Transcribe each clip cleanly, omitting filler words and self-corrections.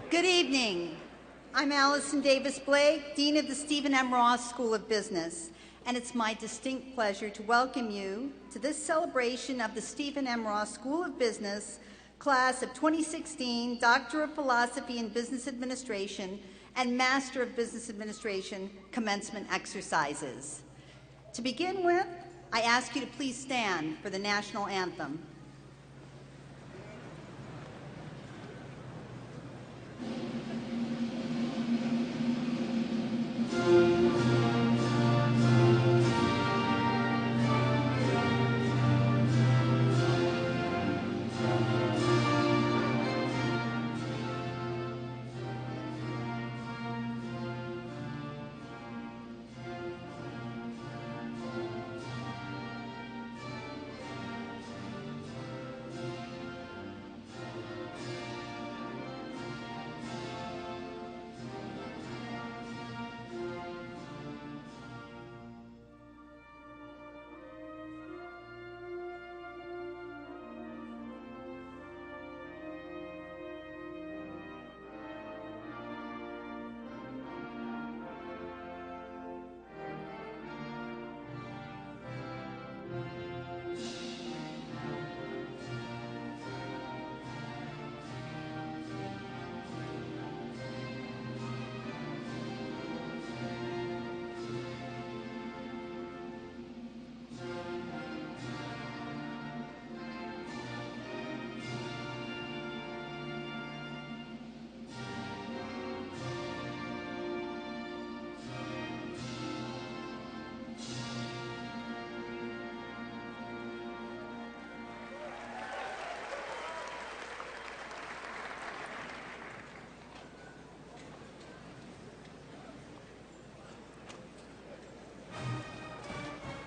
Good evening. I'm Allison Davis Blake, Dean of the Stephen M. Ross School of Business, and it's my distinct pleasure to welcome you to this celebration of the Stephen M. Ross School of Business Class of 2016 Doctor of Philosophy in Business Administration and Master of Business Administration commencement exercises. To begin with, I ask you to please stand for the national anthem.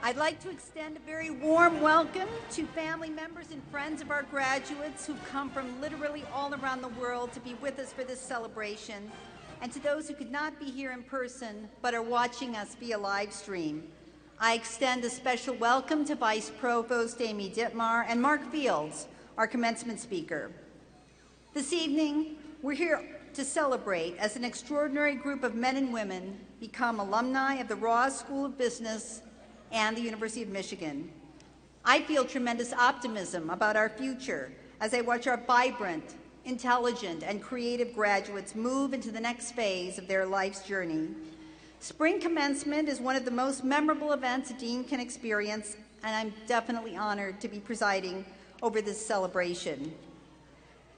I'd like to extend a very warm welcome to family members and friends of our graduates who've come from literally all around the world to be with us for this celebration, and to those who could not be here in person but are watching us via live stream. I extend a special welcome to Vice Provost Amy Dittmar and Mark Fields, our commencement speaker. This evening, we're here to celebrate as an extraordinary group of men and women become alumni of the Ross School of Business and the University of Michigan. I feel tremendous optimism about our future as I watch our vibrant, intelligent, and creative graduates move into the next phase of their life's journey. Spring commencement is one of the most memorable events a dean can experience, and I'm definitely honored to be presiding over this celebration.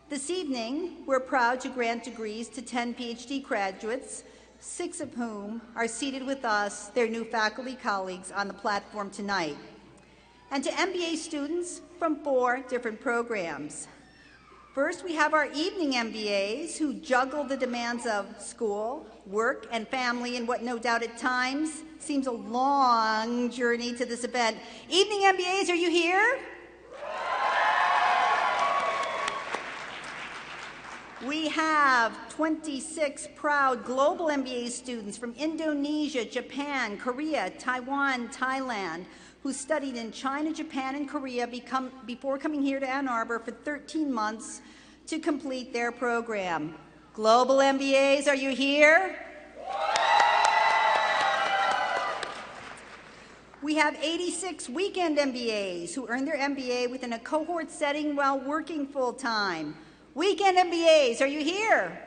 This evening, we're proud to grant degrees to 10 PhD graduates, 6 of whom are seated with us, their new faculty colleagues, on the platform tonight, and to MBA students from 4 different programs. First, we have our evening MBAs who juggle the demands of school, work, and family in what no doubt at times seems a long journey to this event. Evening MBAs, are you here? We have 26 proud global MBA students from Indonesia, Japan, Korea, Taiwan, Thailand, who studied in China, Japan, and Korea before coming here to Ann Arbor for 13 months to complete their program. Global MBAs, are you here? We have 86 weekend MBAs who earned their MBA within a cohort setting while working full-time. Weekend MBAs, are you here?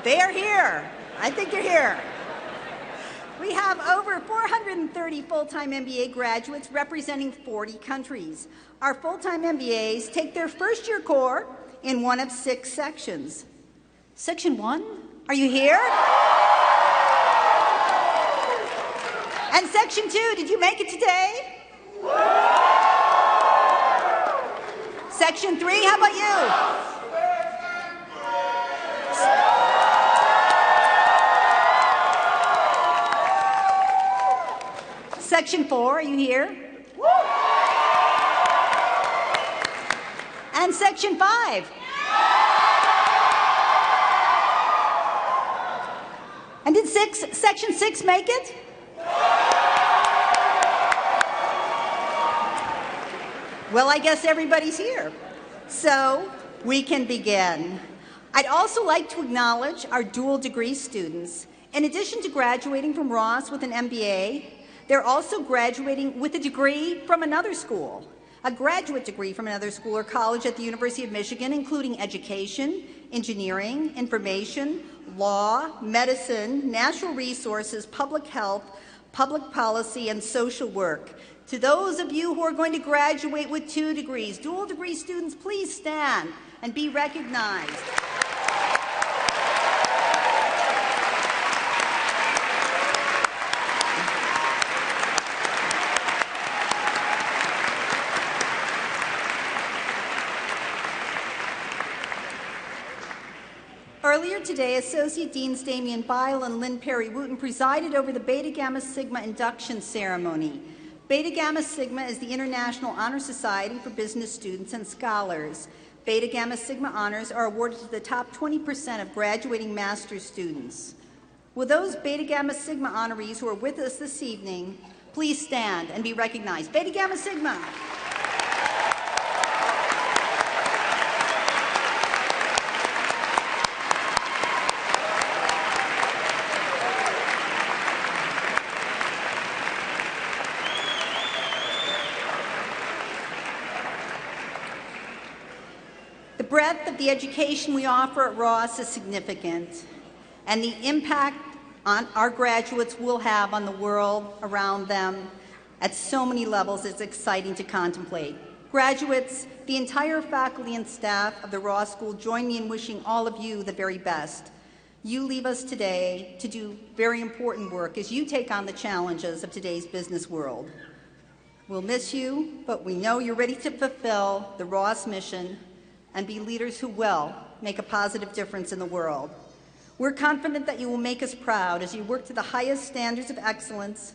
They are here. I think they're here. We have over 430 full-time MBA graduates representing 40 countries. Our full-time MBAs take their first-year core in one of 6 sections. Section 1, are you here? And Section 2, did you make it today? Section 3, how about you? Section 4, are you here? And Section 5. And did Section 6 make it? Well, I guess everybody's here, so we can begin. I'd also like to acknowledge our dual degree students. In addition to graduating from Ross with an MBA, they're also graduating with a degree from another school, a graduate degree from another school or college at the University of Michigan, including education, engineering, information, law, medicine, natural resources, public health, public policy, and social work. To those of you who are going to graduate with 2 degrees, dual degree students, please stand and be recognized. Earlier today, Associate Deans Damian Bile and Lynn Perry-Wooten presided over the Beta Gamma Sigma induction ceremony. Beta Gamma Sigma is the International Honor Society for business students and scholars. Beta Gamma Sigma honors are awarded to the top 20% of graduating master's students. Will those Beta Gamma Sigma honorees who are with us this evening please stand and be recognized? Beta Gamma Sigma. The breadth of the education we offer at Ross is significant, and the impact on our graduates will have on the world around them at so many levels is exciting to contemplate. Graduates, the entire faculty and staff of the Ross School join me in wishing all of you the very best. You leave us today to do very important work as you take on the challenges of today's business world. We'll miss you, but we know you're ready to fulfill the Ross mission and be leaders who will make a positive difference in the world. We're confident that you will make us proud as you work to the highest standards of excellence,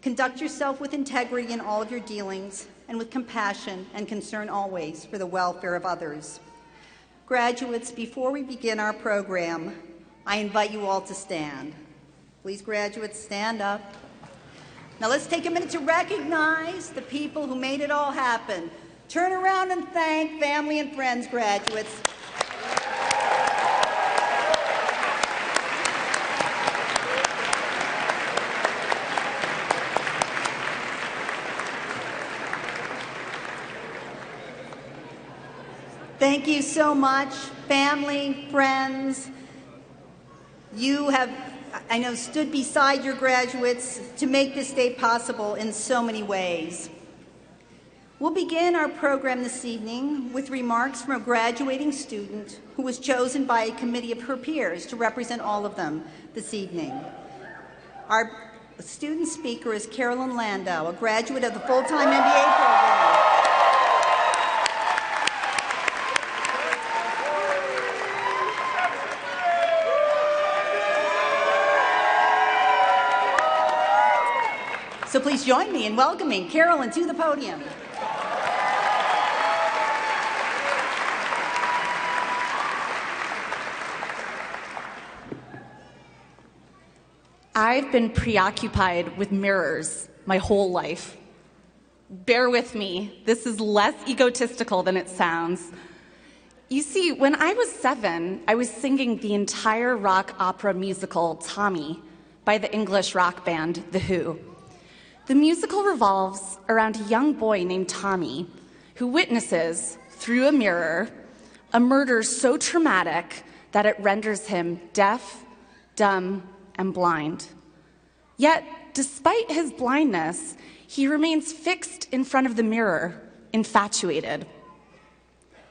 conduct yourself with integrity in all of your dealings, and with compassion and concern always for the welfare of others. Graduates, before we begin our program, I invite you all to stand. Please, graduates, stand up. Now let's take a minute to recognize the people who made it all happen. Turn around and thank family and friends, graduates. Thank you so much, family, friends. You have, I know, stood beside your graduates to make this day possible in so many ways. We'll begin our program this evening with remarks from a graduating student who was chosen by a committee of her peers to represent all of them this evening. Our student speaker is Carolyn Landau, a graduate of the full-time MBA program. So please join me in welcoming Carolyn to the podium. I've been preoccupied with mirrors my whole life. Bear with me, this is less egotistical than it sounds. You see, when I was 7, I was singing the entire rock opera musical Tommy by the English rock band The Who. The musical revolves around a young boy named Tommy who witnesses, through a mirror, a murder so traumatic that it renders him deaf, dumb, and blind. Yet, despite his blindness, he remains fixed in front of the mirror, infatuated.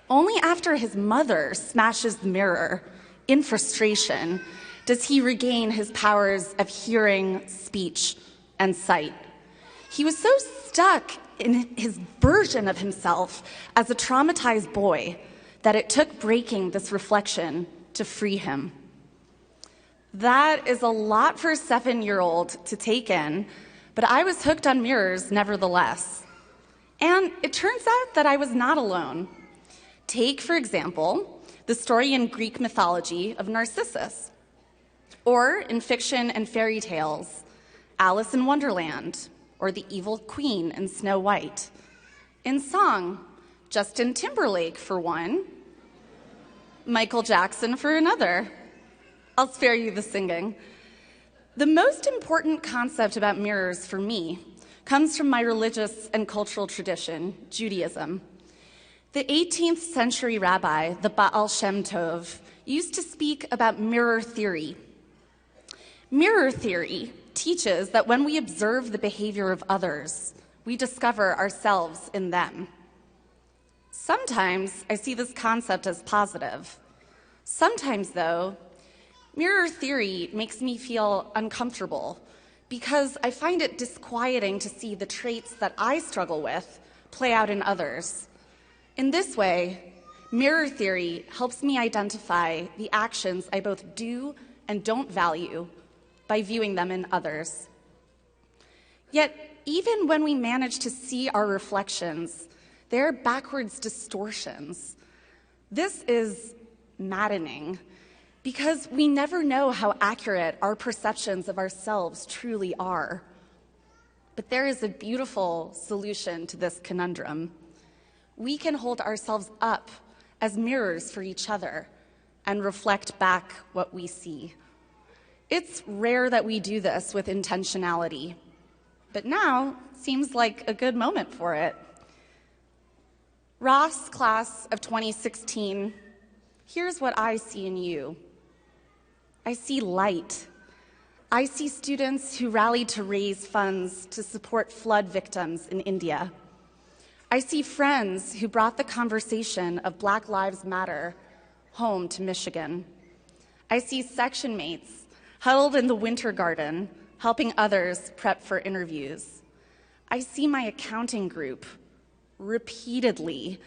Only after his mother smashes the mirror, in frustration, does he regain his powers of hearing, speech, and sight. He was so stuck in his version of himself as a traumatized boy that it took breaking this reflection to free him. That is a lot for a 7-year-old to take in, but I was hooked on mirrors nevertheless. And it turns out that I was not alone. Take, for example, the story in Greek mythology of Narcissus, or in fiction and fairy tales, Alice in Wonderland, or the evil queen in Snow White. In song, Justin Timberlake for one, Michael Jackson for another. I'll spare you the singing. The most important concept about mirrors for me comes from my religious and cultural tradition, Judaism. The 18th century rabbi, the Baal Shem Tov, used to speak about mirror theory. Mirror theory teaches that when we observe the behavior of others, we discover ourselves in them. Sometimes I see this concept as positive. Sometimes, though, mirror theory makes me feel uncomfortable because I find it disquieting to see the traits that I struggle with play out in others. In this way, mirror theory helps me identify the actions I both do and don't value by viewing them in others. Yet, even when we manage to see our reflections, they're backwards distortions. This is maddening because we never know how accurate our perceptions of ourselves truly are. But there is a beautiful solution to this conundrum. We can hold ourselves up as mirrors for each other and reflect back what we see. It's rare that we do this with intentionality, but now seems like a good moment for it. Ross, class of 2016, here's what I see in you. I see light. I see students who rallied to raise funds to support flood victims in India. I see friends who brought the conversation of Black Lives Matter home to Michigan. I see section mates huddled in the winter garden, helping others prep for interviews. I see my accounting group repeatedly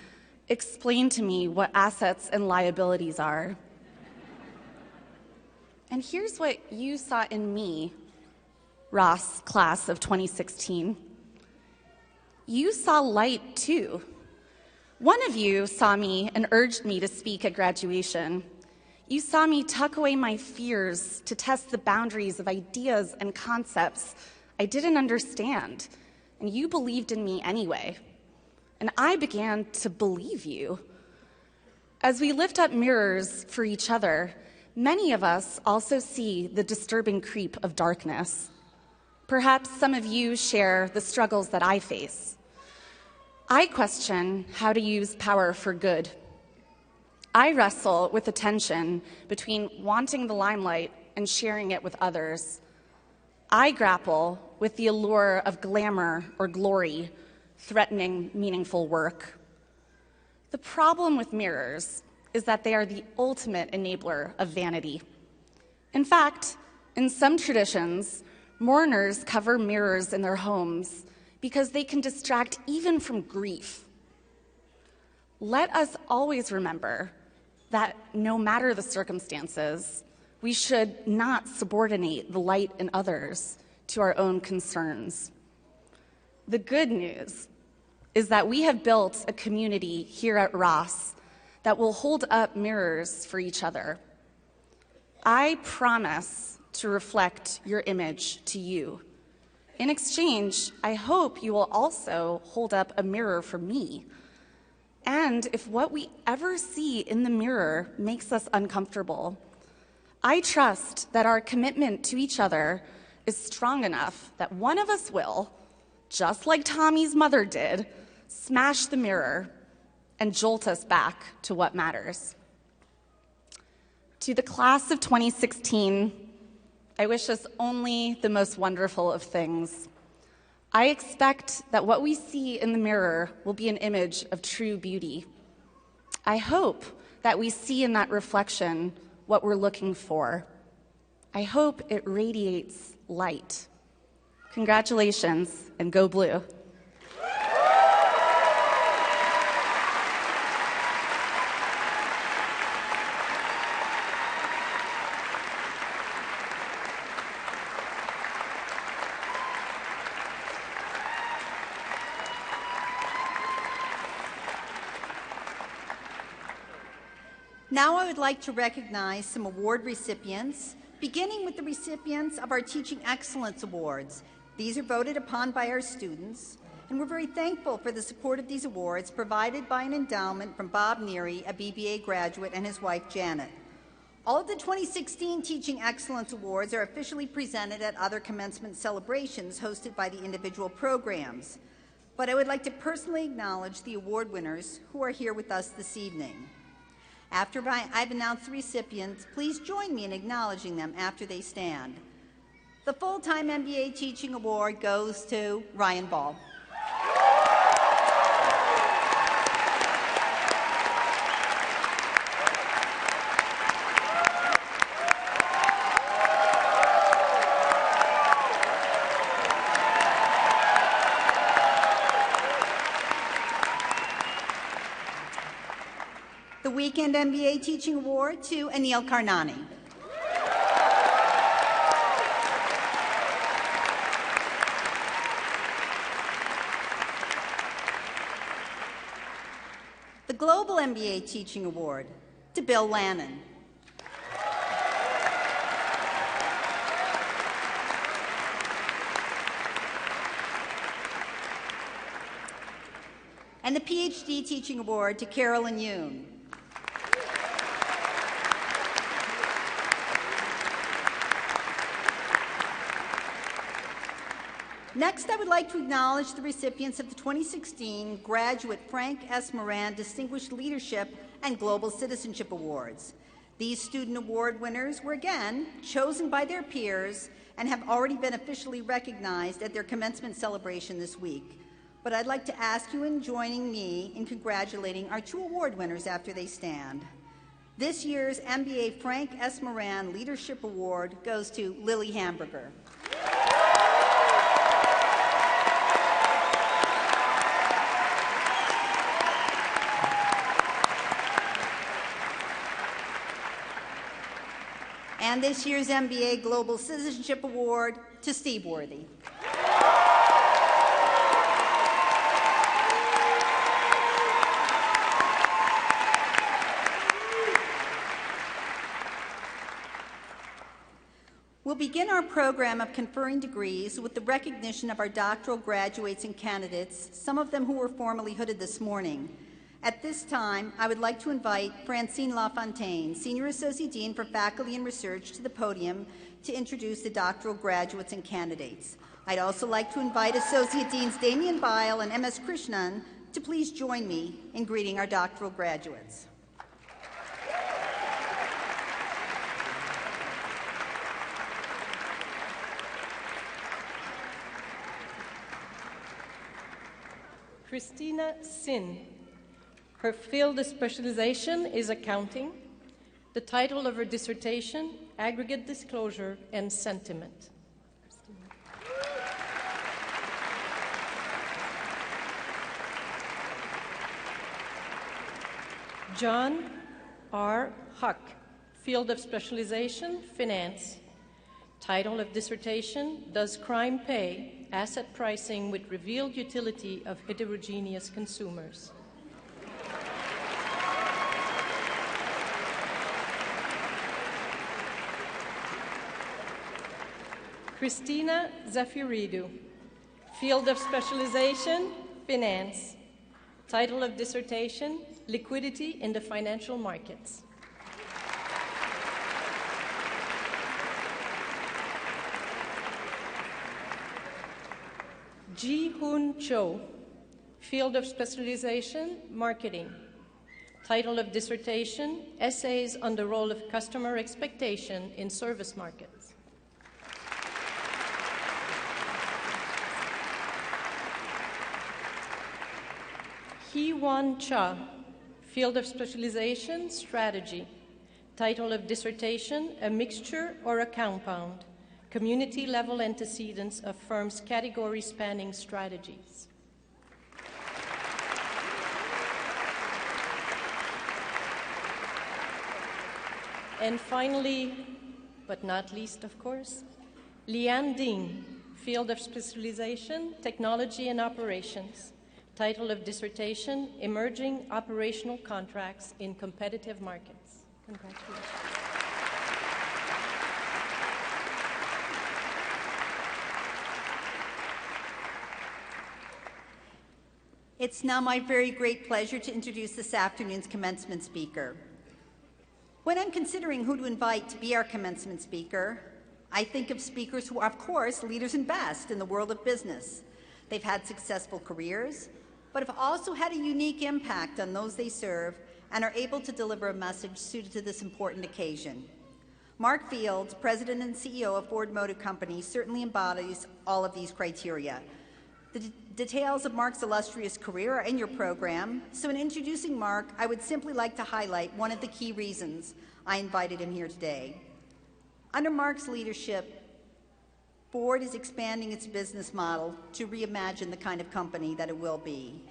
explain to me what assets and liabilities are. And here's what you saw in me, Ross, class of 2016. You saw light too. One of you saw me and urged me to speak at graduation. You saw me tuck away my fears to test the boundaries of ideas and concepts I didn't understand, and you believed in me anyway. And I began to believe you. As we lift up mirrors for each other, many of us also see the disturbing creep of darkness. Perhaps some of you share the struggles that I face. I question how to use power for good. I wrestle with the tension between wanting the limelight and sharing it with others. I grapple with the allure of glamour or glory, threatening meaningful work. The problem with mirrors is that they are the ultimate enabler of vanity. In fact, in some traditions, mourners cover mirrors in their homes because they can distract even from grief. Let us always remember that no matter the circumstances, we should not subordinate the light in others to our own concerns. The good news is that we have built a community here at Ross that will hold up mirrors for each other. I promise to reflect your image to you. In exchange, I hope you will also hold up a mirror for me. And if what we ever see in the mirror makes us uncomfortable, I trust that our commitment to each other is strong enough that one of us will, just like Tommy's mother did, smash the mirror and jolt us back to what matters. To the class of 2016, I wish us only the most wonderful of things. I expect that what we see in the mirror will be an image of true beauty. I hope that we see in that reflection what we're looking for. I hope it radiates light. Congratulations, and go blue. Now I would like to recognize some award recipients, beginning with the recipients of our Teaching Excellence Awards. These are voted upon by our students. And we're very thankful for the support of these awards provided by an endowment from Bob Neary, a BBA graduate, and his wife, Janet. All of the 2016 Teaching Excellence Awards are officially presented at other commencement celebrations hosted by the individual programs. But I would like to personally acknowledge the award winners who are here with us this evening. After I've announced the recipients, please join me in acknowledging them after they stand. The Full-Time MBA Teaching Award goes to Ryan Ball. The Weekend MBA Teaching Award to Anil Karnani. The Global MBA Teaching Award to Bill Lannon. And the PhD Teaching Award to Carolyn Yoon. Next, I would like to acknowledge the recipients of the 2016 Graduate Frank S. Moran Distinguished Leadership and Global Citizenship Awards. These student award winners were again chosen by their peers and have already been officially recognized at their commencement celebration this week. But I'd like to ask you in joining me in congratulating our two award winners after they stand. This year's MBA Frank S. Moran Leadership Award goes to Lily Hamburger. And this year's MBA Global Citizenship Award to Steve Worthy. We'll begin our program of conferring degrees with the recognition of our doctoral graduates and candidates, some of them who were formally hooded this morning. At this time, I would like to invite Francine LaFontaine, Senior Associate Dean for Faculty and Research, to the podium to introduce the doctoral graduates and candidates. I'd also like to invite Associate Deans Damian Bile and MS Krishnan to please join me in greeting our doctoral graduates. Christina Sin. Her field of specialization is accounting. The title of her dissertation, Aggregate Disclosure and Sentiment. John R. Huck, field of specialization, Finance. Title of dissertation, Does Crime Pay? Asset Pricing with Revealed Utility of Heterogeneous Consumers. Christina Zafiridou, field of specialization, Finance. Title of dissertation, Liquidity in the Financial Markets. Ji-Hoon Cho, field of specialization, Marketing. Title of dissertation, Essays on the Role of Customer Expectation in Service Markets. Hee-Won Cha, field of specialization, Strategy. Title of dissertation, A Mixture or a Compound, Community-Level Antecedents of Firms' Category-Spanning Strategies. And finally, but not least, of course, Lian Ding, field of specialization, Technology and Operations. Title of dissertation, Emerging Operational Contracts in Competitive Markets. Congratulations. It's now my very great pleasure to introduce this afternoon's commencement speaker. When I'm considering who to invite to be our commencement speaker, I think of speakers who are, of course, leaders and best in the world of business. They've had successful careers, but have also had a unique impact on those they serve and are able to deliver a message suited to this important occasion. Mark Fields, President and CEO of Ford Motor Company, certainly embodies all of these criteria. The details of Mark's illustrious career are in your program, so in introducing Mark, I would simply like to highlight one of the key reasons I invited him here today. Under Mark's leadership, Ford is expanding its business model to reimagine the kind of company that it will be.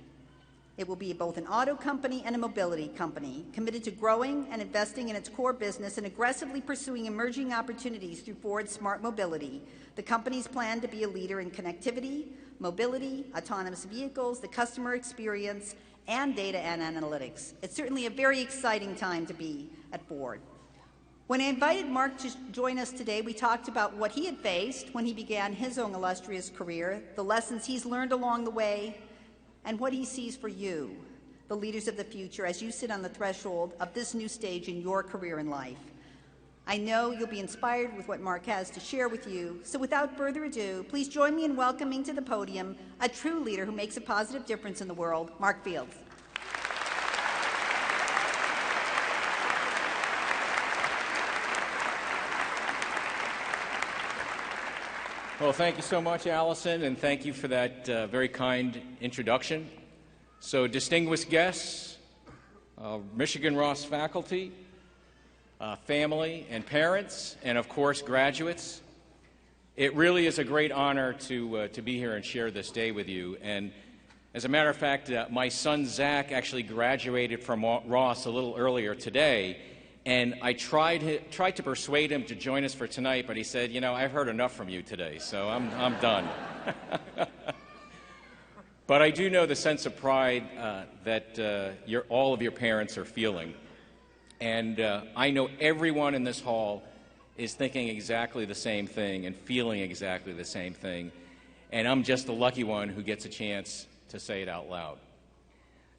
It will be both an auto company and a mobility company, committed to growing and investing in its core business and aggressively pursuing emerging opportunities through Ford's smart mobility. The company's plan to be a leader in connectivity, mobility, autonomous vehicles, the customer experience, and data and analytics. It's certainly a very exciting time to be at Ford. When I invited Mark to join us today, we talked about what he had faced when he began his own illustrious career, the lessons he's learned along the way, and what he sees for you, the leaders of the future, as you sit on the threshold of this new stage in your career in life. I know you'll be inspired with what Mark has to share with you, so without further ado, please join me in welcoming to the podium a true leader who makes a positive difference in the world, Mark Fields. Well, thank you so much, Allison, and thank you for that very kind introduction. So, distinguished guests, Michigan Ross faculty, family and parents, and of course, graduates, it really is a great honor to be here and share this day with you. And as a matter of fact, my son Zach actually graduated from Ross a little earlier today. And I tried to persuade him to join us for tonight, but he said, you know, I've heard enough from you today, so I'm done. But I do know the sense of pride that all of your parents are feeling. And I know everyone in this hall is thinking exactly the same thing and feeling exactly the same thing. And I'm just the lucky one who gets a chance to say it out loud.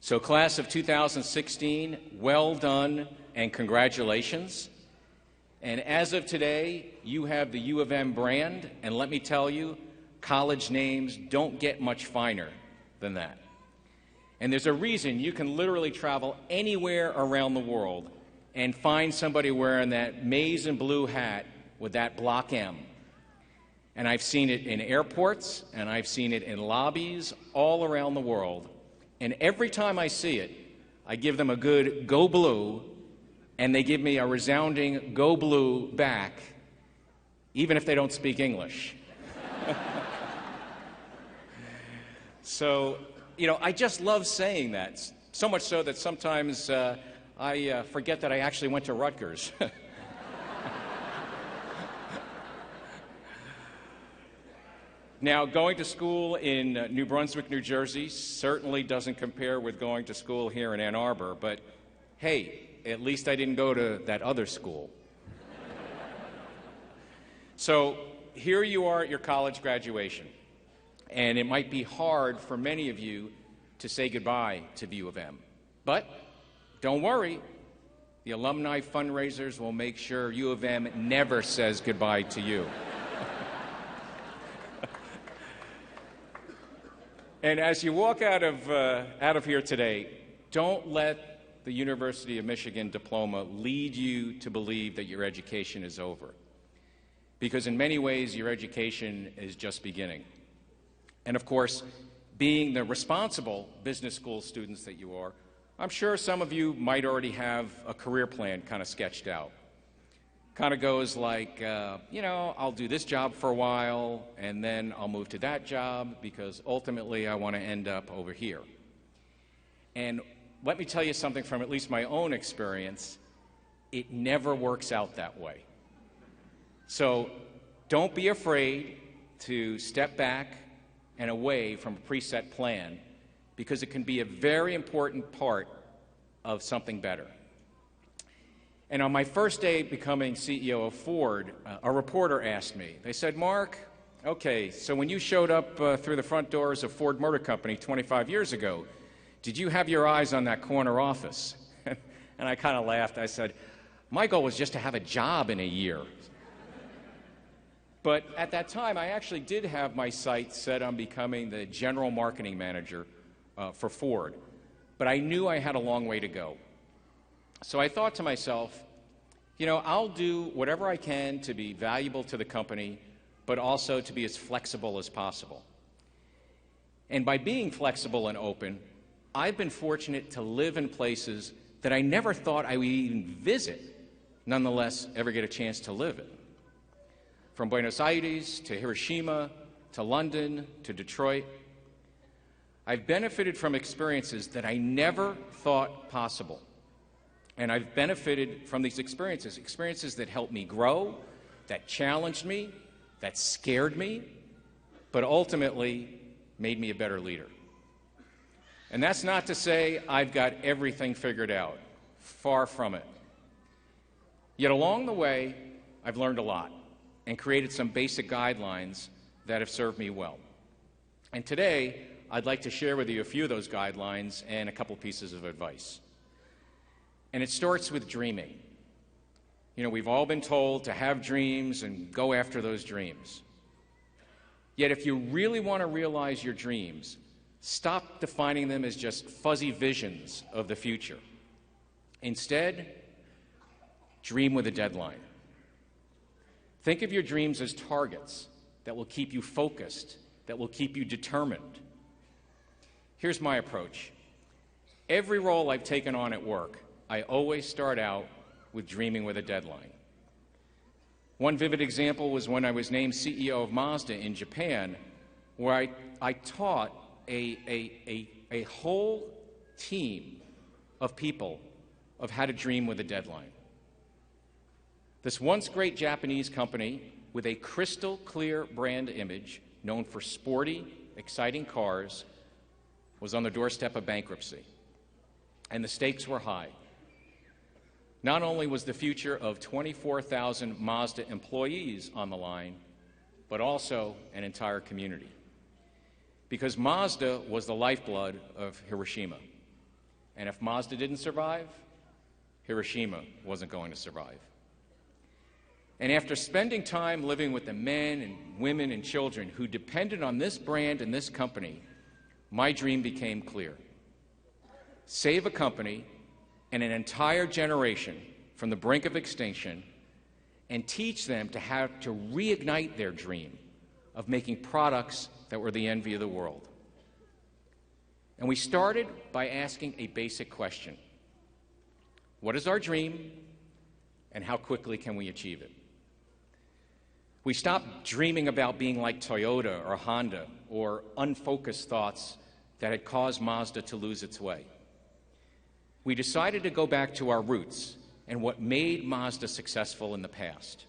So class of 2016, well done and congratulations. And as of today, you have the U of M brand, and let me tell you, college names don't get much finer than that. And there's a reason you can literally travel anywhere around the world and find somebody wearing that maize and blue hat with that block M. And I've seen it in airports, and I've seen it in lobbies all around the world. And every time I see it, I give them a good go blue, and they give me a resounding go blue back, even if they don't speak English. So, you know, I just love saying that, so much so that sometimes I forget that I actually went to Rutgers. Now, going to school in New Brunswick, New Jersey certainly doesn't compare with going to school here in Ann Arbor, but hey, at least I didn't go to that other school. So here you are at your college graduation, and it might be hard for many of you to say goodbye to the U of M. But don't worry, the alumni fundraisers will make sure U of M never says goodbye to you. And as you walk out of here today, don't let the University of Michigan diploma lead you to believe that your education is over. Because in many ways, your education is just beginning. And of course, being the responsible business school students that you are, I'm sure some of you might already have a career plan kind of sketched out. Kind of goes like, you know, I'll do this job for a while, and then I'll move to that job, because ultimately I want to end up over here. And let me tell you something from at least my own experience, it never works out that way. So don't be afraid to step back and away from a preset plan, because it can be a very important part of something better. And on my first day becoming CEO of Ford, a reporter asked me, they said, Mark, okay, so when you showed up through the front doors of Ford Motor Company 25 years ago, "Did you have your eyes on that corner office?" And I kind of laughed. I said, "My goal was just to have a job in a year." But at that time, I actually did have my sights set on becoming the general marketing manager for Ford. But I knew I had a long way to go. So I thought to myself, I'll do whatever I can to be valuable to the company, but also to be as flexible as possible. And by being flexible and open, I've been fortunate to live in places that I never thought I would even visit, nonetheless ever get a chance to live in. From Buenos Aires to Hiroshima to London to Detroit, I've benefited from experiences that I never thought possible. And I've benefited from these experiences that helped me grow, that challenged me, that scared me, but ultimately made me a better leader. And that's not to say I've got everything figured out. Far from it. Yet along the way, I've learned a lot and created some basic guidelines that have served me well. And today, I'd like to share with you a few of those guidelines and a couple pieces of advice. And it starts with dreaming. We've all been told to have dreams and go after those dreams. Yet if you really want to realize your dreams, stop defining them as just fuzzy visions of the future. Instead, dream with a deadline. Think of your dreams as targets that will keep you focused, that will keep you determined. Here's my approach. Every role I've taken on at work, I always start out with dreaming with a deadline. One vivid example was when I was named CEO of Mazda in Japan, where I taught a whole team of people of how to dream with a deadline. This once great Japanese company with a crystal clear brand image known for sporty, exciting cars was on the doorstep of bankruptcy, and the stakes were high. Not only was the future of 24,000 Mazda employees on the line, but also an entire community. Because Mazda was the lifeblood of Hiroshima. And if Mazda didn't survive, Hiroshima wasn't going to survive. And after spending time living with the men and women and children who depended on this brand and this company, my dream became clear. Save a company and an entire generation from the brink of extinction and teach them to have to reignite their dream of making products that were the envy of the world. And we started by asking a basic question. What is our dream, and how quickly can we achieve it? We stopped dreaming about being like Toyota or Honda or unfocused thoughts that had caused Mazda to lose its way. We decided to go back to our roots and what made Mazda successful in the past.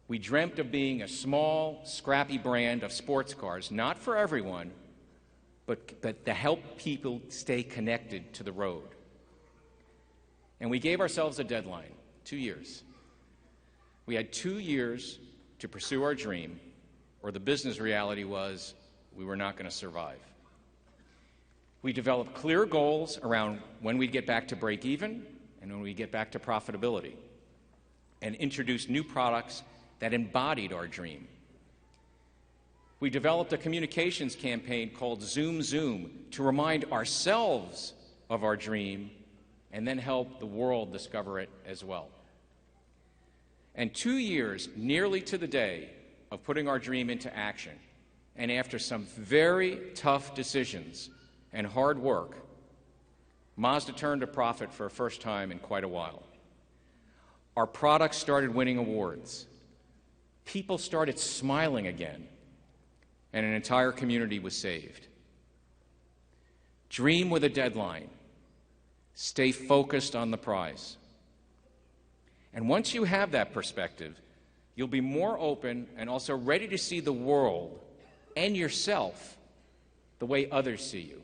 We dreamt of being a small, scrappy brand of sports cars, not for everyone, but to help people stay connected to the road. And we gave ourselves a deadline, 2 years. We had 2 years to pursue our dream, or the business reality was we were not going to survive. We developed clear goals around when we'd get back to break even and when we'd get back to profitability, and introduced new products that embodied our dream. We developed a communications campaign called Zoom Zoom to remind ourselves of our dream and then help the world discover it as well. And 2 years, nearly to the day, of putting our dream into action, and after some very tough decisions and hard work, Mazda turned a profit for the first time in quite a while. Our products started winning awards. People started smiling again, and an entire community was saved. Dream with a deadline. Stay focused on the prize. And once you have that perspective, you'll be more open and also ready to see the world and yourself the way others see you.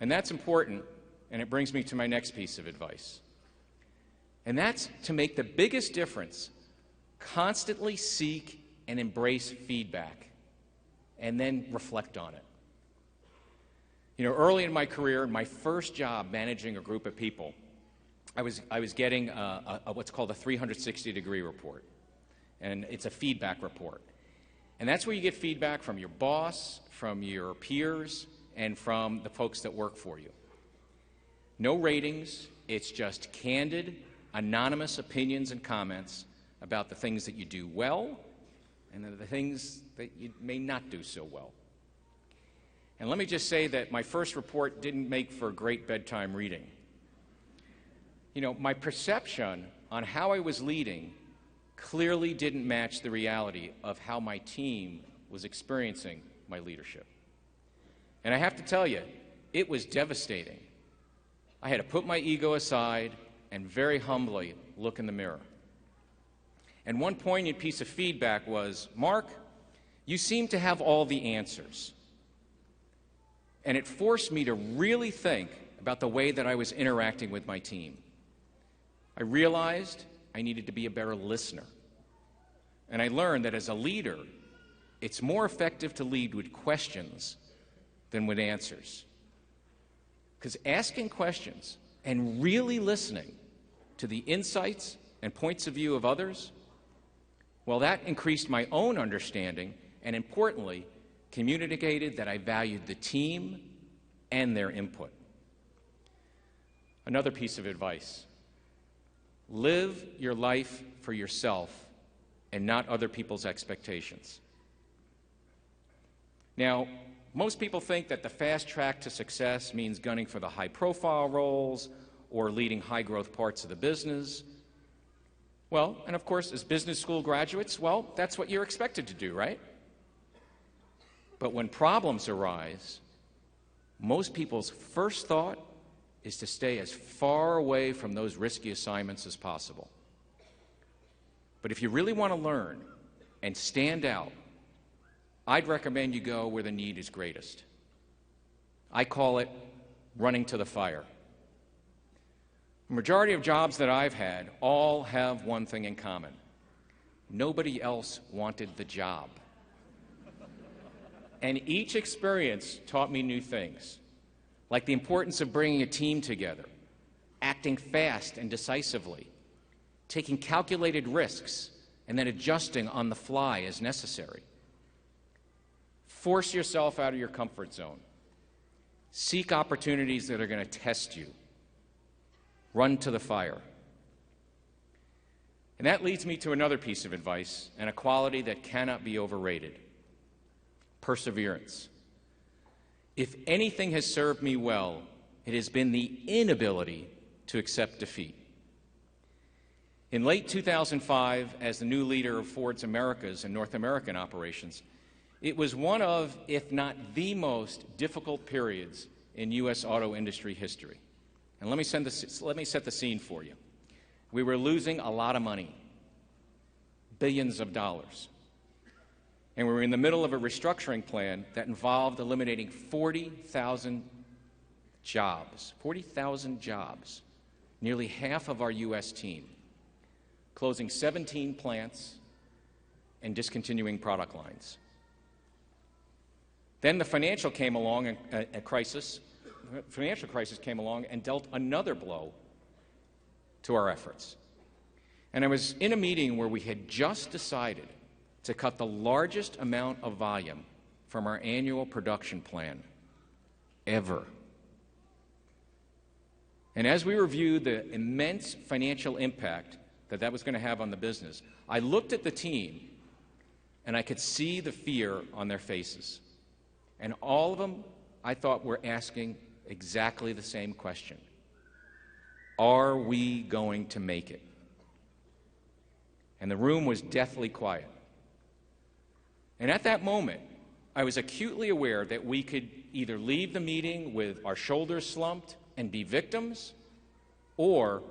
And that's important, and it brings me to my next piece of advice. And that's to make the biggest difference, constantly seek and embrace feedback, and then reflect on it. You know, early in my career, my first job managing a group of people, I was getting what's called a 360-degree report. And it's a feedback report. And that's where you get feedback from your boss, from your peers, and from the folks that work for you. No ratings. It's just candid, anonymous opinions and comments about the things that you do well and the things that you may not do so well. And let me just say that my first report didn't make for great bedtime reading. You know, my perception on how I was leading clearly didn't match the reality of how my team was experiencing my leadership. And I have to tell you, it was devastating. I had to put my ego aside and very humbly look in the mirror. And one poignant piece of feedback was, "Mark, you seem to have all the answers." And it forced me to really think about the way that I was interacting with my team. I realized I needed to be a better listener. And I learned that as a leader, it's more effective to lead with questions than with answers. Because asking questions and really listening to the insights and points of view of others, well, that increased my own understanding and, importantly, communicated that I valued the team and their input. Another piece of advice: live your life for yourself and not other people's expectations. Now, most people think that the fast track to success means gunning for the high-profile roles or leading high-growth parts of the business. Well, and of course, as business school graduates, well, that's what you're expected to do, right? But when problems arise, most people's first thought is to stay as far away from those risky assignments as possible. But if you really want to learn and stand out, I'd recommend you go where the need is greatest. I call it running to the fire. The majority of jobs that I've had all have one thing in common: nobody else wanted the job. And each experience taught me new things, like the importance of bringing a team together, acting fast and decisively, taking calculated risks, and then adjusting on the fly as necessary. Force yourself out of your comfort zone. Seek opportunities that are going to test you. Run to the fire. And that leads me to another piece of advice, and a quality that cannot be overrated: perseverance. If anything has served me well, it has been the inability to accept defeat. In late 2005, as the new leader of Ford's Americas and North American operations, it was one of, if not the most difficult periods in U.S. auto industry history. And let me set the scene for you. We were losing a lot of money, billions of dollars. And we were in the middle of a restructuring plan that involved eliminating 40,000 jobs, nearly half of our U.S. team, closing 17 plants and discontinuing product lines. Then the financial crisis came along and dealt another blow to our efforts. And I was in a meeting where we had just decided to cut the largest amount of volume from our annual production plan ever. And as we reviewed the immense financial impact that was going to have on the business, I looked at the team and I could see the fear on their faces. And all of them, I thought, were asking exactly the same question: are we going to make it? And the room was deathly quiet. And at that moment, I was acutely aware that we could either leave the meeting with our shoulders slumped and be victims, or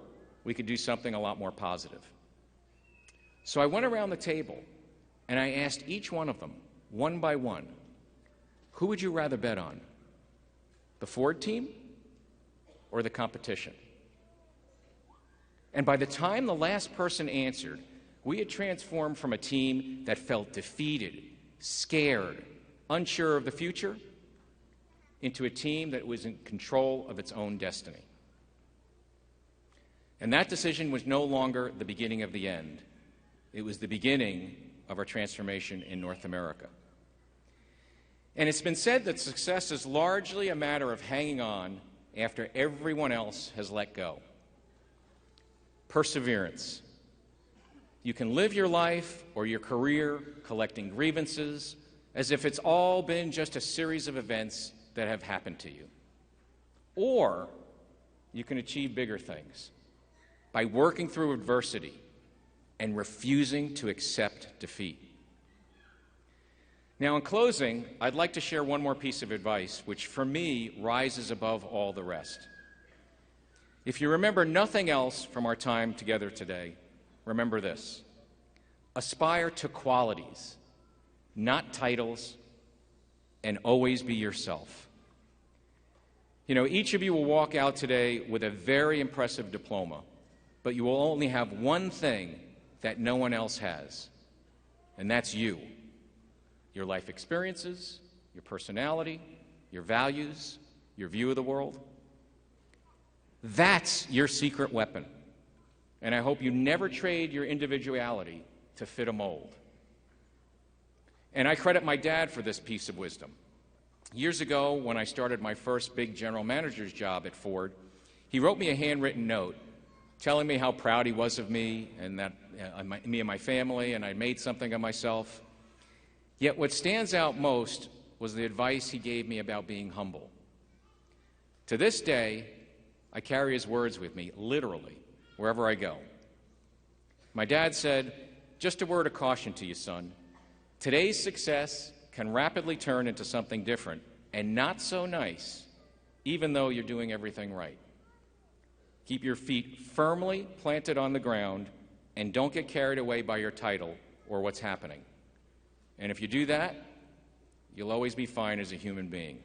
we could do something a lot more positive. So I went around the table and I asked each one of them, one by one, who would you rather bet on? The Ford team or the competition? And by the time the last person answered, we had transformed from a team that felt defeated, scared, unsure of the future, into a team that was in control of its own destiny. And that decision was no longer the beginning of the end. It was the beginning of our transformation in North America. And it's been said that success is largely a matter of hanging on after everyone else has let go. Perseverance. You can live your life or your career collecting grievances as if it's all been just a series of events that have happened to you. Or you can achieve bigger things by working through adversity and refusing to accept defeat. Now, in closing, I'd like to share one more piece of advice, which for me rises above all the rest. If you remember nothing else from our time together today, remember this: aspire to qualities, not titles, and always be yourself. You know, each of you will walk out today with a very impressive diploma, but you will only have one thing that no one else has, and that's you. Your life experiences, your personality, your values, your view of the world. That's your secret weapon. And I hope you never trade your individuality to fit a mold. And I credit my dad for this piece of wisdom. Years ago, when I started my first big general manager's job at Ford, he wrote me a handwritten note telling me how proud he was of me and that me and my family, and I made something of myself. Yet what stands out most was the advice he gave me about being humble. To this day, I carry his words with me, literally, wherever I go. My dad said, "Just a word of caution to you, son. Today's success can rapidly turn into something different and not so nice, even though you're doing everything right. Keep your feet firmly planted on the ground and don't get carried away by your title or what's happening. And if you do that, you'll always be fine as a human being."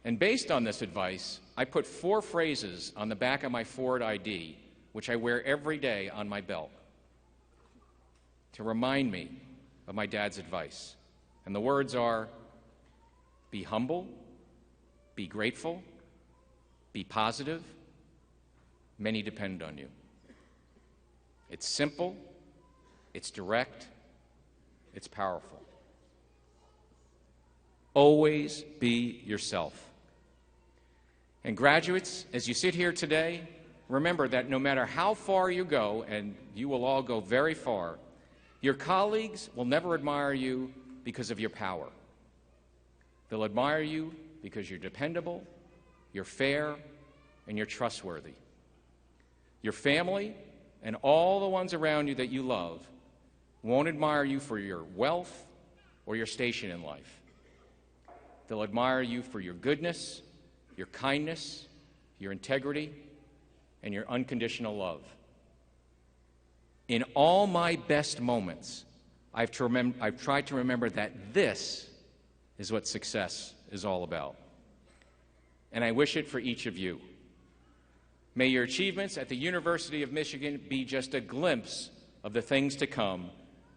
And based on this advice, I put 4 phrases on the back of my Ford ID, which I wear every day on my belt, to remind me of my dad's advice. And the words are: be humble, be grateful, be positive, many depend on you. It's simple, it's direct, it's powerful. Always be yourself. And graduates, as you sit here today, remember that no matter how far you go, and you will all go very far, your colleagues will never admire you because of your power. They'll admire you because you're dependable, you're fair, and you're trustworthy. Your family and all the ones around you that you love won't admire you for your wealth or your station in life. They'll admire you for your goodness, your kindness, your integrity, and your unconditional love. In all my best moments, I've tried to remember that this is what success is all about. And I wish it for each of you. May your achievements at the University of Michigan be just a glimpse of the things to come.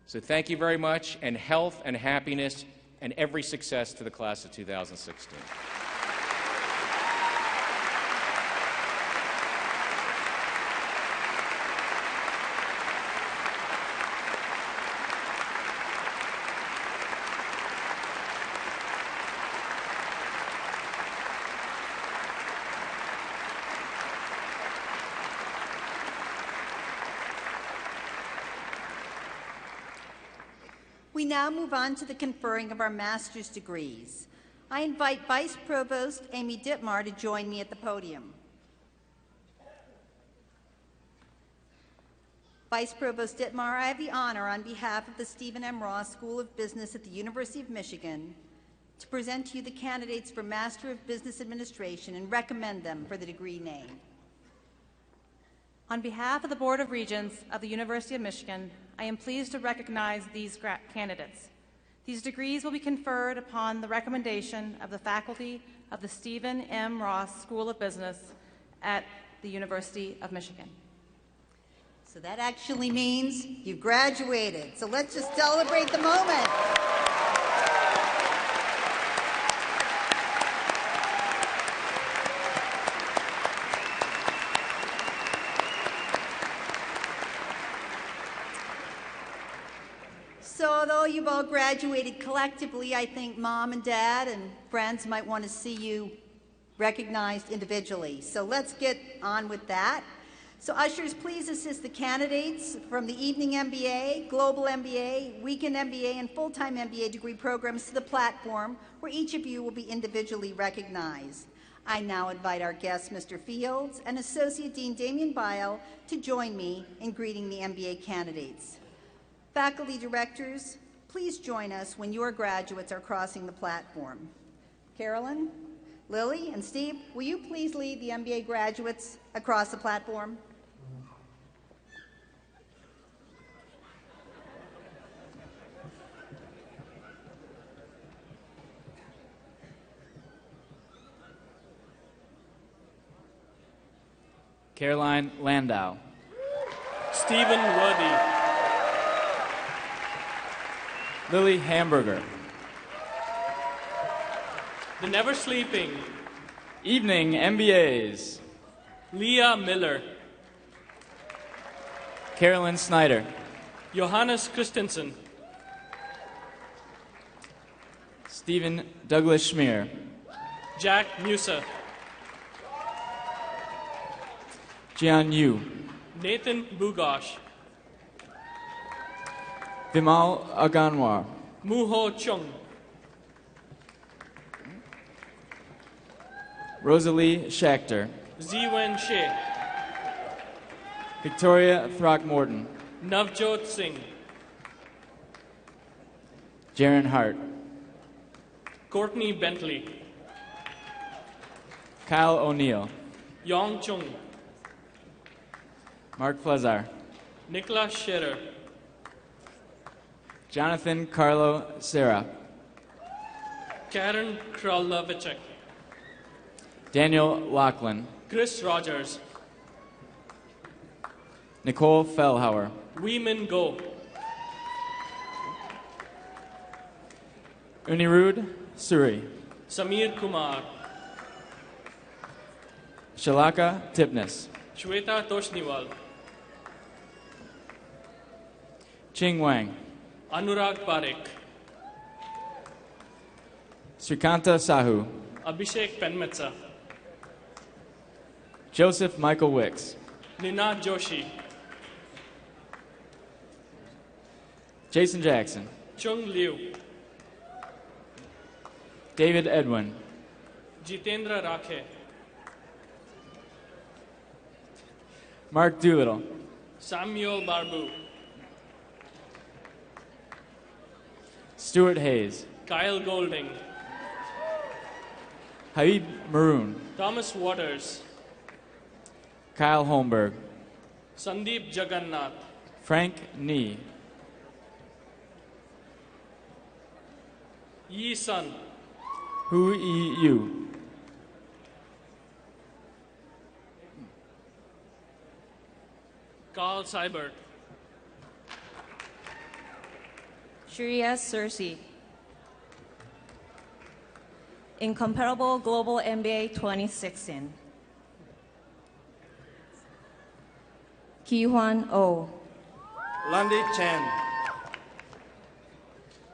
So thank you very much, and health and happiness and every success to the class of 2016. We now move on to the conferring of our master's degrees. I invite Vice Provost Amy Dittmar to join me at the podium. Vice Provost Dittmar, I have the honor on behalf of the Stephen M. Ross School of Business at the University of Michigan to present to you the candidates for Master of Business Administration and recommend them for the degree named. On behalf of the Board of Regents of the University of Michigan, I am pleased to recognize these candidates. These degrees will be conferred upon the recommendation of the faculty of the Stephen M. Ross School of Business at the University of Michigan. So that actually means you graduated. So let's just celebrate the moment. So although you've all graduated collectively, I think mom and dad and friends might want to see you recognized individually. So let's get on with that. So ushers, please assist the candidates from the Evening MBA, Global MBA, Weekend MBA, and Full-Time MBA degree programs to the platform where each of you will be individually recognized. I now invite our guest, Mr. Fields, and Associate Dean Damien Bile to join me in greeting the MBA candidates. Faculty directors, please join us when your graduates are crossing the platform. Carolyn, Lily, and Steve, will you please lead the MBA graduates across the platform? Caroline Landau. Stephen Worthy. Lily Hamburger. The Never Sleeping. Evening MBAs. Leah Miller. Carolyn Snyder. Johannes Christensen. Stephen Douglas Schmier. Jack Musa. Jian Yu. Nathan Bugosh. Vimal Aganwar. Muho Chung. Rosalie Schachter. Ziwen She. Victoria Throckmorton. Navjot Singh. Jaron Hart. Courtney Bentley. Kyle O'Neill. Yong Chung. Mark Flezar. Niklas Scherer. Jonathan Carlo Serra. Karen Kralovichek. Daniel Lachlan. Chris Rogers. Nicole Fellhauer. Weemin Go. Unirud Suri. Samir Kumar. Shalaka Tipnis. Shweta Toshniwal. Ching Wang. Anurag Parekh. Srikanta Sahu. Abhishek Penmetsa. Joseph Michael Wicks. Nina Joshi. Jason Jackson. Chung Liu. David Edwin. Jitendra Rakhe. Mark Doolittle. Samuel Barbu. Stuart Hayes. Kyle Golding. Habib Maroon. Thomas Waters. Kyle Holmberg. Sandeep Jagannath. Frank Nee. Yi Sun. Hu Yi Yu. Carl Seibert. Shreya Sursi. Incomparable Global MBA 2016. Ki-Hwan Oh. Landy Chen.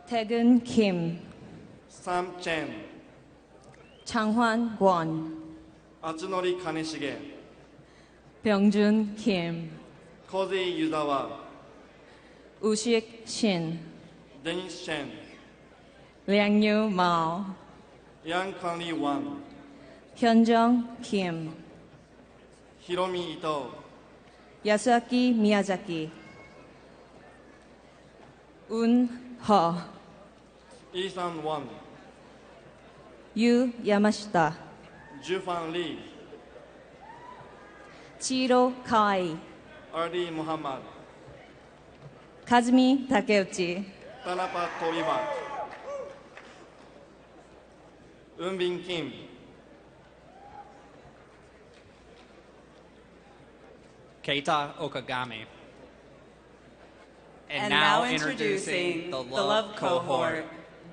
Taegun Kim. Sam Chen. Changhwan Kwon. Atsunori Kaneshige. Byungjun Kim. Kozi Yuzawa. Ushik Shin. Dennis Chen. Liangyu Mao. Yang Kwanli Wang. Hyunjung Kim. Hiromi Ito. Yasuaki Miyazaki. Un Ho. Ethan Wang. Yu Yamashita. Jufan Lee. Chiro Kawai. Ardi Muhammad. Kazumi Takeuchi. Tanapa Toriba. Eunbin Kim. Keita Okagami. And now introducing the Love Cohort,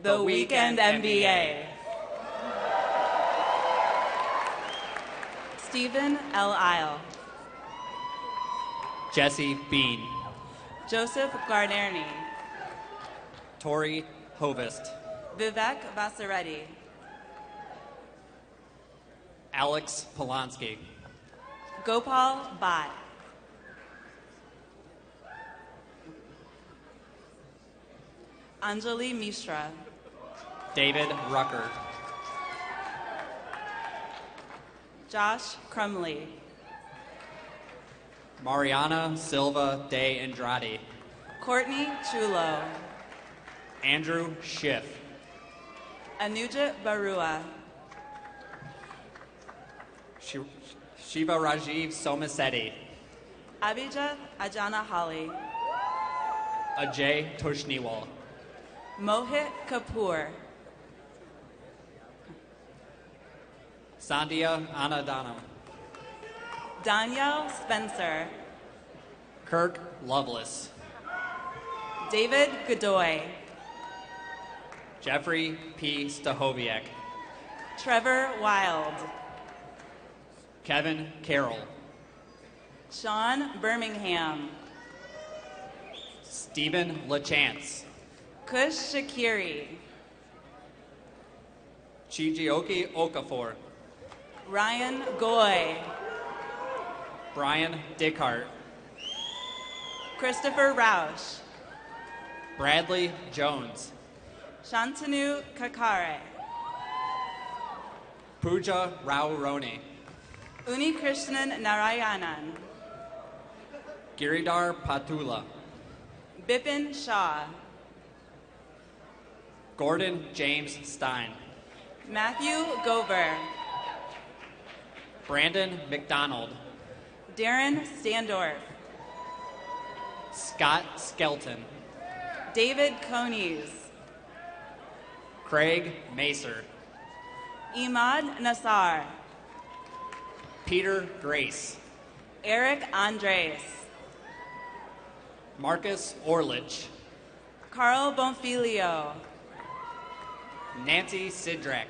the Weekend MBA. Stephen L. Isle. Jesse Bean. Joseph Garnerny. Tori Hovest. Vivek Vasareddy. Alex Polonsky. Gopal Bhatt. Anjali Mishra. David Rucker. Josh Crumley. Mariana Silva de Andrade. Courtney Chulo. Andrew Schiff. Anuja Barua. Shiva Rajiv Somasetti. Abhijit Ajana Holly. Ajay Toshniwal. Mohit Kapoor. Sandhya Anadana. Danielle Spencer. Kirk Lovelace. David Godoy. Jeffrey P. Stahoviak. Trevor Wild. Kevin Carroll. Sean Birmingham. Stephen LaChance. Kush Shakiri. Chijioke Okafor. Ryan Goy. Brian Dickhart. Christopher Roush. Bradley Jones. Shantanu Kakare. Pooja Rao Roni. Unikrishnan Narayanan. Giridhar Patula. Bipin Shah. Gordon James Stein. Matthew Gover. Brandon McDonald. Darren Standorf. Scott Skelton. David Conies. Craig Macer. Imad Nassar. Peter Grace. Eric Andres. Marcus Orlich. Carl Bonfilio. Nancy Sidrak.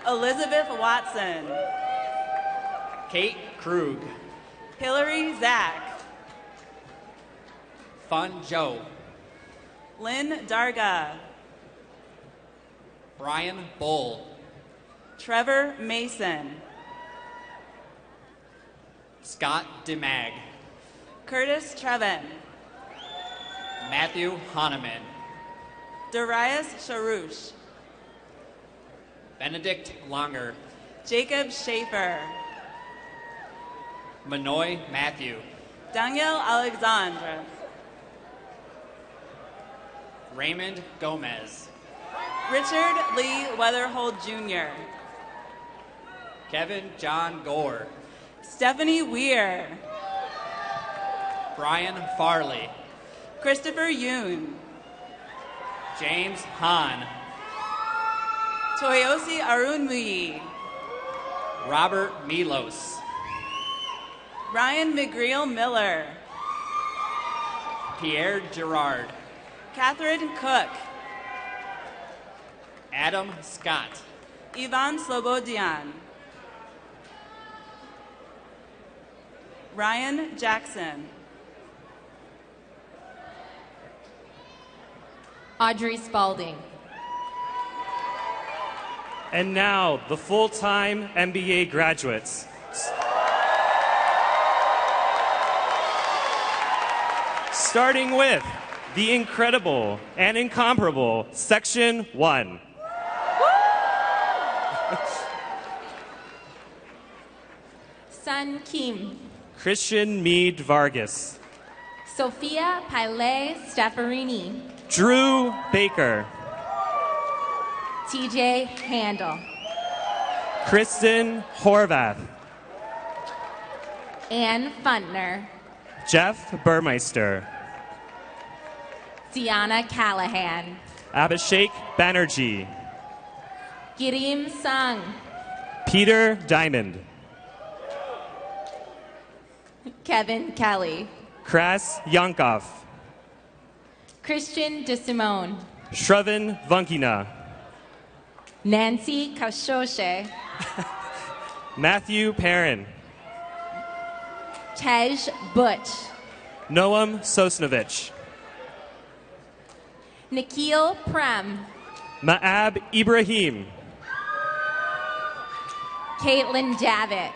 Elizabeth Watson. Kate Krug. Hillary Zach. Fun Joe. Lynn Darga. Brian Bull. Trevor Mason. Scott DeMag. Curtis Trevin. Matthew Hahnemann. Darius Sharush. Benedict Longer. Jacob Schaefer. Manoy Matthew. Daniel Alexandre. Raymond Gomez. Richard Lee Weatherhold Jr. Kevin John Gore. Stephanie Weir. Brian Farley. Christopher Yoon. James Hahn. Toyosi Arunmuyi. Robert Milos. Ryan McGreal Miller. Pierre Gerard. Catherine Cook. Adam Scott. Ivan Slobodian. Ryan Jackson. Audrey Spalding. And now, the full-time MBA graduates. Starting with the incredible and incomparable Section 1. Sun Kim. Christian Meade Vargas. Sophia Pile Staffarini. Drew Baker. TJ Handel. Kristen Horvath. Ann Funtner. Jeff Burmeister. Deanna Callahan. Abhishek Banerjee. Gideon Sung. Peter Diamond. Kevin Kelly. Kras Yankov. Christian DeSimone. Shravan Vankina. Nancy Kashoshe. Matthew Perrin. Tej Butch. Noam Sosnovich. Nikhil Prem. Ma'ab Ibrahim. Caitlin Davitt.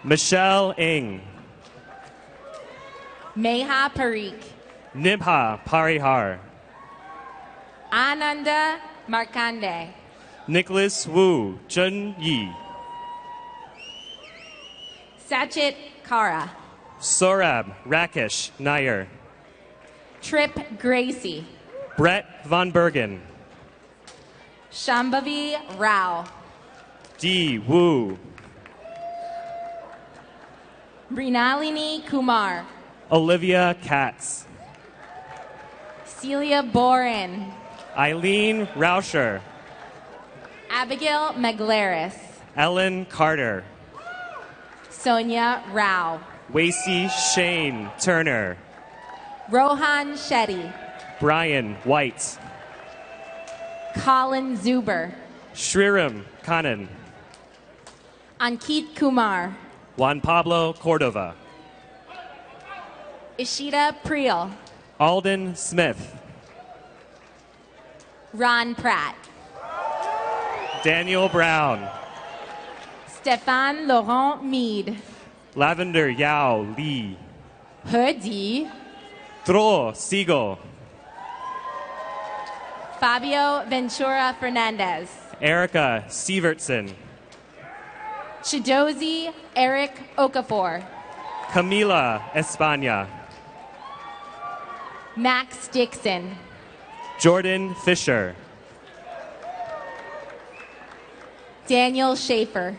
Michelle Ng. Meha Parikh. Nibha Parihar. Ananda Markande. Nicholas Wu Jun Yi. Sachit Kara. Sorab Rakesh Nair. Trip Gracie. Brett Von Bergen. Shambhavi Rao. D. Wu. Mrinalini Kumar. Olivia Katz. Celia Boren. Eileen Rauscher. Abigail Maglaris. Ellen Carter. Sonia Rao. Wacy Shane Turner. Rohan Shetty. Brian White. Colin Zuber. Shriram Kanan. Ankit Kumar. Juan Pablo Cordova. Ishita Priel. Alden Smith. Ron Pratt. Daniel Brown. Stéphane Laurent Meade. Lavender Yao Lee. Hedi. Tro Siegel. Fabio Ventura Fernandez. Erica Sievertson. Chidozie Eric Okafor. Camila España. Max Dixon. Jordan Fisher. Daniel Schaefer.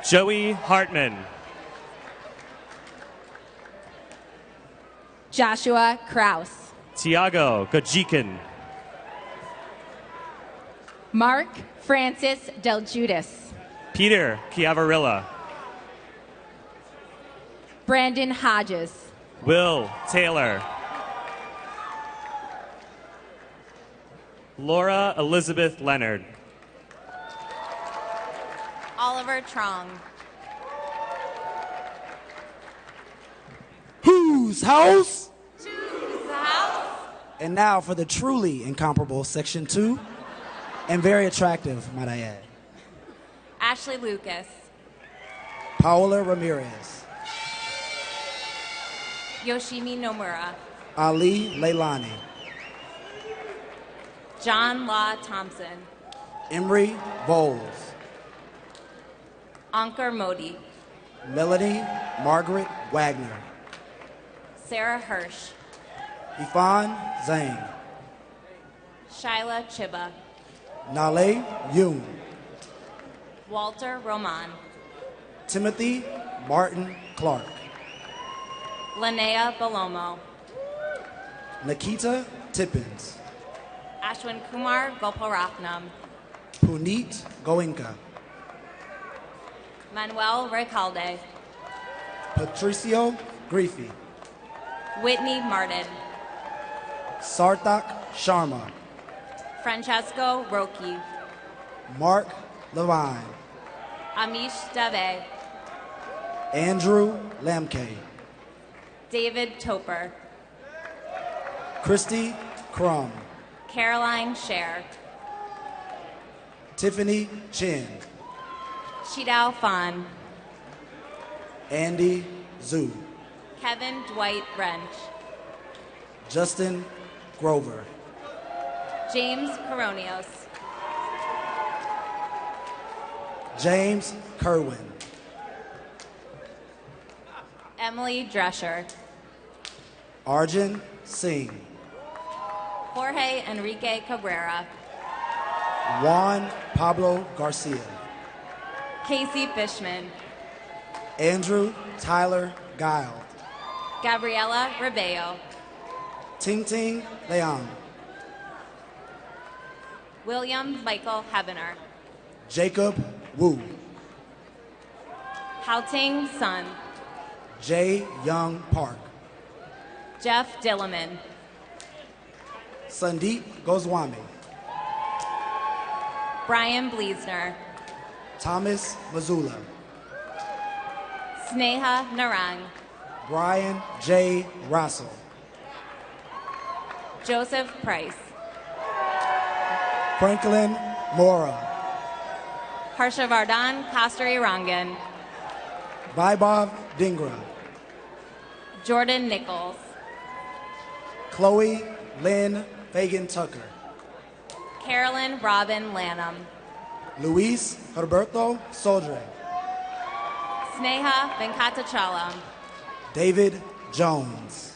Joey Hartman. Joshua Kraus. Tiago Gajikin. Mark Francis Del Judas. Peter Chiavarilla. Brandon Hodges. Will Taylor. Laura Elizabeth Leonard. Oliver Trong. Whose house? Choose house. And now for the truly incomparable Section 2, and very attractive, might I add. Ashley Lucas. Paola Ramirez. Yoshimi Nomura. Ali Leilani. John Law Thompson. Emery Bowles. Ankar Modi. Melanie Margaret Wagner. Sarah Hirsch. Ifan Zhang. Shyla Chiba. Nale Yoon. Walter Roman. Timothy Martin Clark. Linnea Balomo. Nikita Tippins. Ashwin Kumar Gopalratnam. Puneet Goenka. Manuel Recalde. Patricio Griffey. Whitney Martin. Sarthak Sharma. Francesco Roki. Mark Levine. Amish Dave. Andrew Lamke. David Toper. Christy Crum. Caroline Scher. Tiffany Chin. Shidao Fan. Andy Zhu. Kevin Dwight Wrench. Justin Grover. James Coronios. James Kerwin. Emily Drescher. Arjun Singh. Jorge Enrique Cabrera. Juan Pablo Garcia. Casey Fishman. Andrew Tyler Guile. Gabriela Rebello. Ting Ting Leon. William Michael Hevener. Jacob Wu. Houting Sun. J. Young Park. Jeff Dillerman. Sandeep Goswami. Brian Bleesner. Thomas Mazula. Sneha Narang. Brian J. Russell. Joseph Price. Franklin Mora. Harshavardhan Kasturi-Rangan. Vaibhav Dingra. Jordan Nichols. Chloe Lynn Fagan Tucker. Carolyn Robin Lanham. Luis Herberto Sodre. Sneha Venkatachalam. David Jones.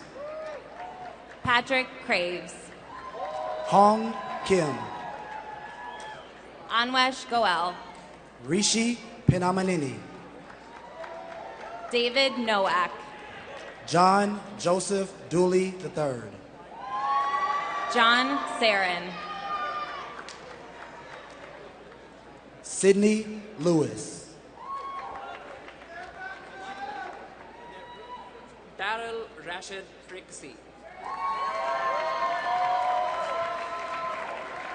Patrick Craves. Hong Kim. Anwesh Goel. Rishi Pinamanini. David Nowak. John Joseph Dooley III. John Sarin. Sydney Lewis. Daryl Rashid Trixie.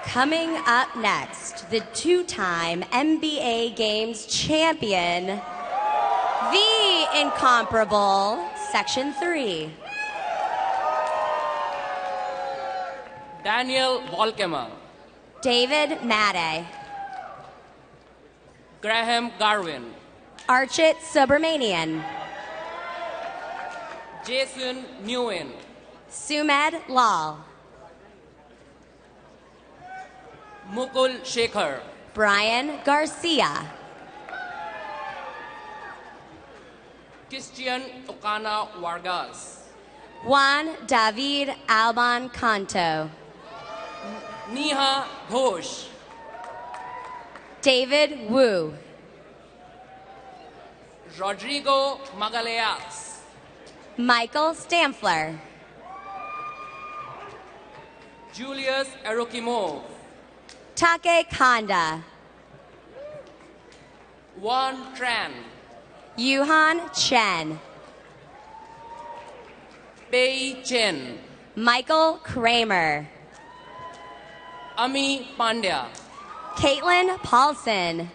Coming up next, the two-time MBA Games champion, the incomparable Section 3. Daniel Volkema. David Madday. Graham Garvin. Archit Subramanian. Jason Nguyen. Sumed Lal. Mukul Shekhar. Brian Garcia. Christian Okana Vargas. Juan David Alban Canto. Neha Ghosh. David Wu. Rodrigo Magalhães. Michael Stamfler. Julius Erokimov. Take Kanda. Juan Tran. Yuhan Chen. Bei Chen. Michael Kramer. Ami Pandya. Caitlin Paulson.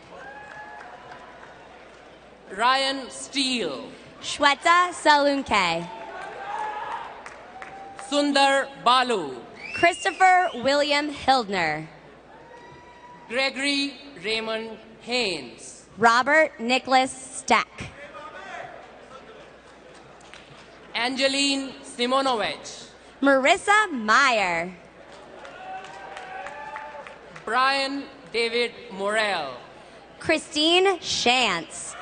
Ryan Steele. Shweta Salunke. Sundar Balu. Christopher William Hildner. Gregory Raymond Haynes. Robert Nicholas Stack. Angeline Simonovich. Marissa Meyer. Brian David Morel. Christine Shantz.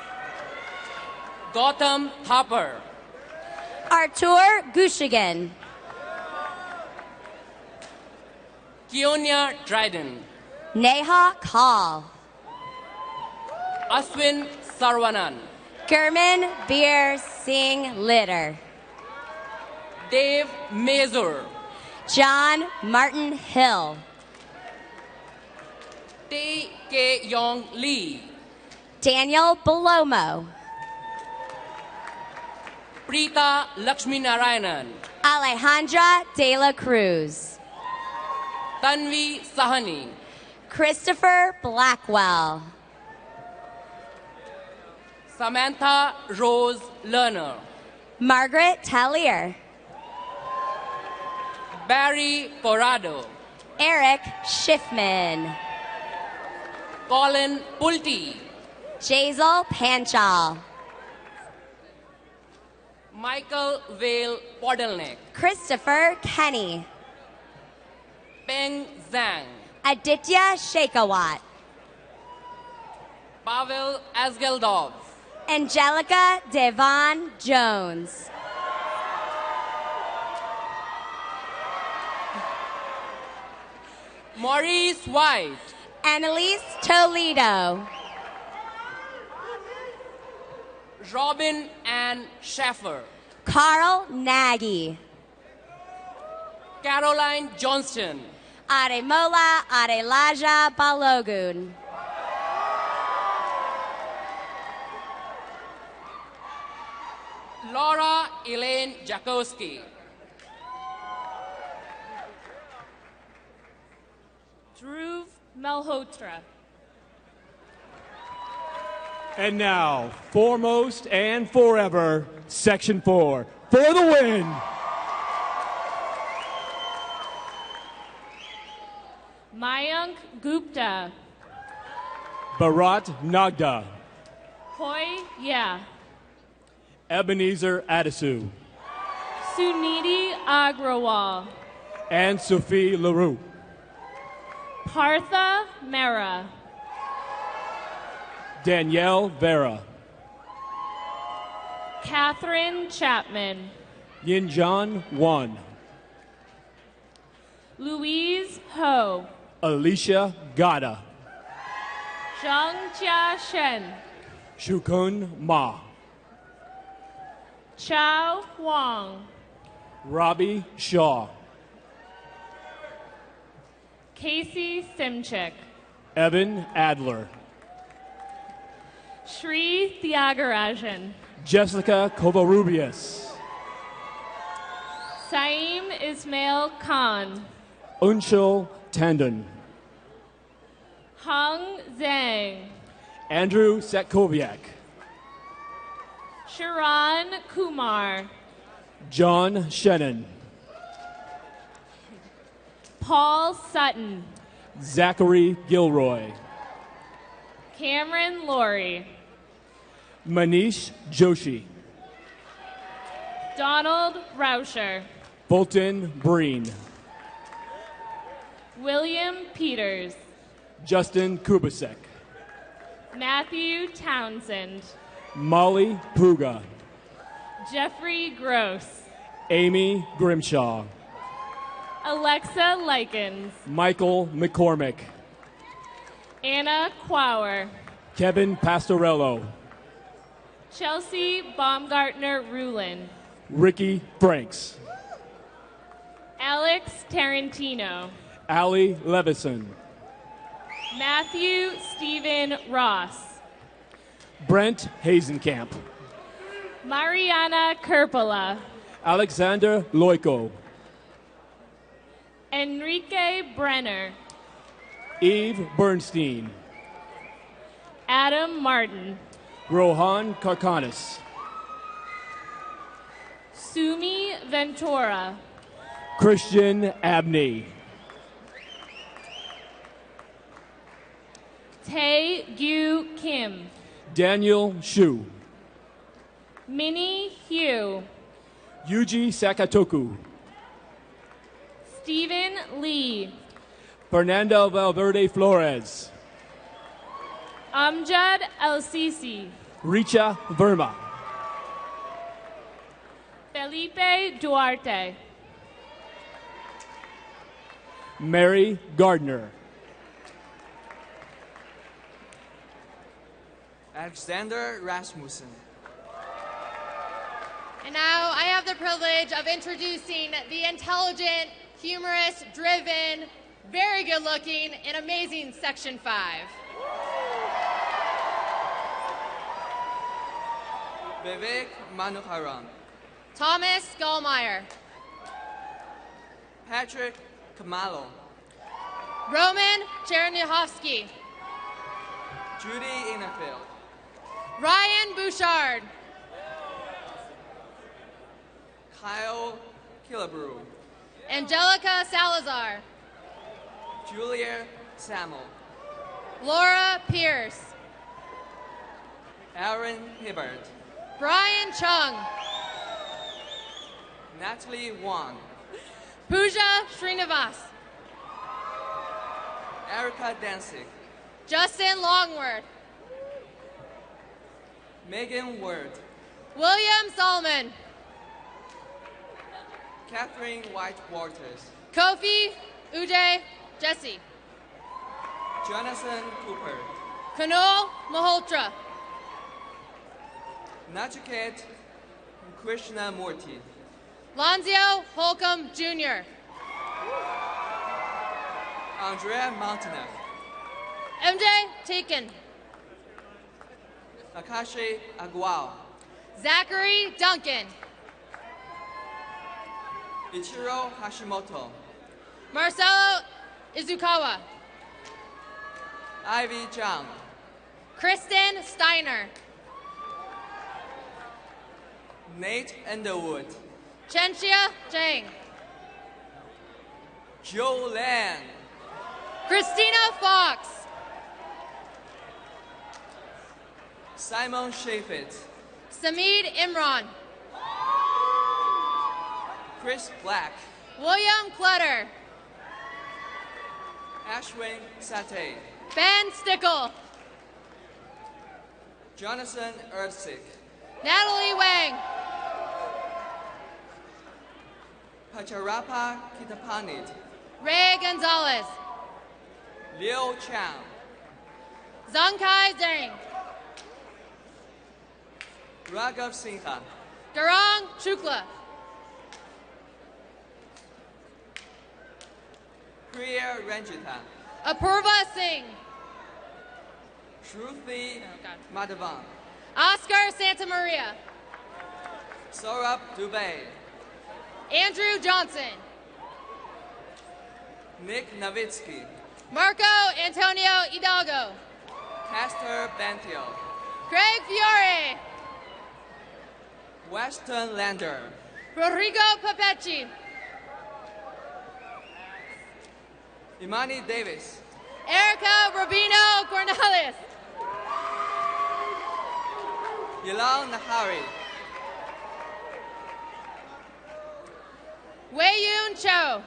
Gautam Thapar. Artur Gushigan. Kionia Dryden. Neha Kaul. Aswin Sarvanan. Gurman Beer Singh Litter. Dave Mazur. John Martin Hill. Tae K. Yong Lee. Daniel Belomo. Preeta Lakshminarayanan. Alejandra De La Cruz. Tanvi Sahani. Christopher Blackwell. Samantha Rose Lerner. Margaret Tallier. Barry Corrado. Eric Schiffman. Colin Pulte. Jazel Panchal. Michael Vale Podolnik. Christopher Kenny. Peng Zhang. Aditya Shekhawat. Pavel Asgeldov. Angelica Devon Jones. Maurice White. Annalise Toledo. Robin Ann Schaffer. Carl Nagy. Caroline Johnston. Ademola Adelaja Balogun. Laura Elaine Jakowski. Dhruv Malhotra. And now, foremost and forever, Section 4, for the win! Mayank Gupta. Bharat Nagda. Hoi Ya. Ebenezer Adesu. Suniti Agrawal. Anne Sophie LaRue. Partha Mehra. Danielle Vera. Catherine Chapman. Yinjan Wan. Louise Ho. Alicia Gada. Zhangjia Shen. Shukun Ma. Chao Huang. Robbie Shaw. Casey Simchik. Evan Adler. Shri Thiagarajan. Jessica Covarrubias. Saeem Ismail Khan. Unshul Tandon. Hung Zhang. Andrew Setkoviak. Sharon Kumar. John Shannon. Paul Sutton. Zachary Gilroy. Cameron Laurie. Manish Joshi. Donald Rauscher. Fulton Breen. William Peters. Justin Kubasek. Matthew Townsend. Molly Puga. Jeffrey Gross. Amy Grimshaw. Alexa Likens. Michael McCormick. Anna Quauer. Kevin Pastorello. Chelsea Baumgartner Rulin. Ricky Franks. Alex Tarantino. Allie Levison. Matthew Stephen Ross. Brent Hazenkamp. Mariana Kerpala. Alexander Loiko. Enrique Brenner. Eve Bernstein. Adam Martin. Rohan Karkanis. Sumi Ventura. Christian Abney. Tae Gyu Kim. Daniel Shu. Minnie Hugh. Yuji Sakatoku. Stephen Lee. Fernando Valverde Flores. Amjad El-Sisi. Richa Verma. Felipe Duarte. Mary Gardner. Alexander Rasmussen. And now I have the privilege of introducing the intelligent, humorous, driven, very good looking, and amazing Section 5. Vivek Manoharan. Thomas Gallmeyer. Patrick Kamalo. Roman Chernyakhovsky. Judy Innerfield. Ryan Bouchard. Kyle Killebrew. Angelica Salazar. Julia Samuel. Laura Pierce. Aaron Hibbert. Brian Chung. Natalie Wong. Pooja Srinivas. Erica Danzig. Justin Longworth. Megan Ward. William Solomon. Catherine White Waters. Kofi Ujay Jesse. Jonathan Cooper. Kunal Malhotra. Nachiket Krishna Murthy. Lonzio Holcomb Jr. Andrea Montaneff. MJ Taken. Akashi Aguao. Zachary Duncan. Ichiro Hashimoto. Marcelo Izukawa. Ivy Zhang. Kristen Steiner. Nate Underwood. Chenxia Zhang. Joe Lan. Christina Fox. Simon Shafit. Samid Imran. Chris Black. William Clutter. Ashwin Satay. Ben Stickle. Jonathan Ersick. Natalie Wang. Pacharapa Kitapanit. Ray Gonzalez. Liu Chang. Zhangkai Zhang. Raghav Sinha. Garang Shukla. Priya Ranjita. Apurva Singh. Shruti Madhavan. Oscar Santa Maria. Saurabh Dubey. Andrew Johnson. Nick Novitsky. Marco Antonio Hidalgo. Castor Bantio. Craig Fiore. Weston Lander. Rodrigo Papechi. Imani Davis. Erica Rubino Cornelius. Yilal Nahari. Wei Yun Cho.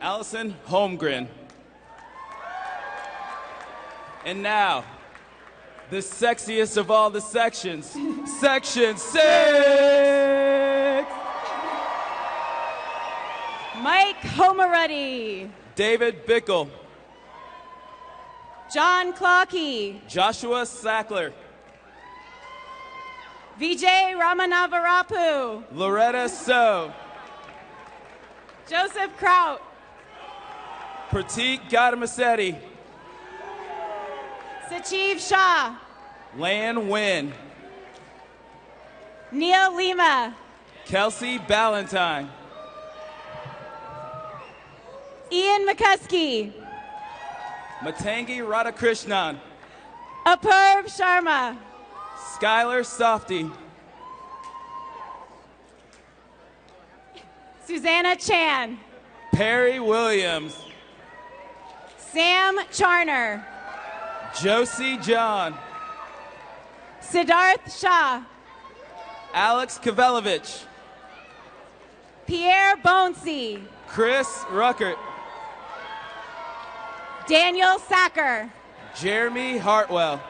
Allison Holmgren. And now, the sexiest of all the sections, Section 6! Mike Homeruddy. David Bickle. John Clockey. Joshua Sackler. Vijay Ramanavarapu. Loretta So. Joseph Kraut. Pratik Gadamasetti. Sachiv Shah. Lan Wynn. Neil Lima. Kelsey Ballantyne. Ian McCuskey. Matangi Radhakrishnan. Apurv Sharma. Skylar Softy. Susanna Chan. Perry Williams. Sam Charner. Josie John. Siddharth Shah. Alex Kavelovich. Pierre Bonesi. Chris Ruckert. Daniel Sacker. Jeremy Hartwell.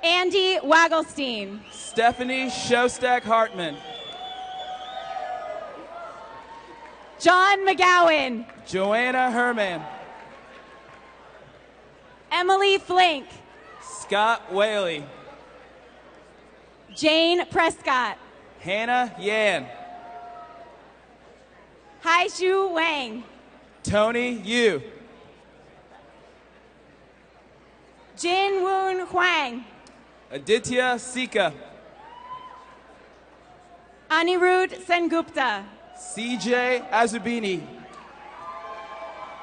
Andy Wagelstein. Stephanie Shostak Hartman. John McGowan. Joanna Herman. Emily Flink. Scott Whaley. Jane Prescott. Hannah Yan. Haishu Wang. Tony Yu. Jin Woon Huang. Aditya Sika. Anirudh Sengupta. CJ Azubini.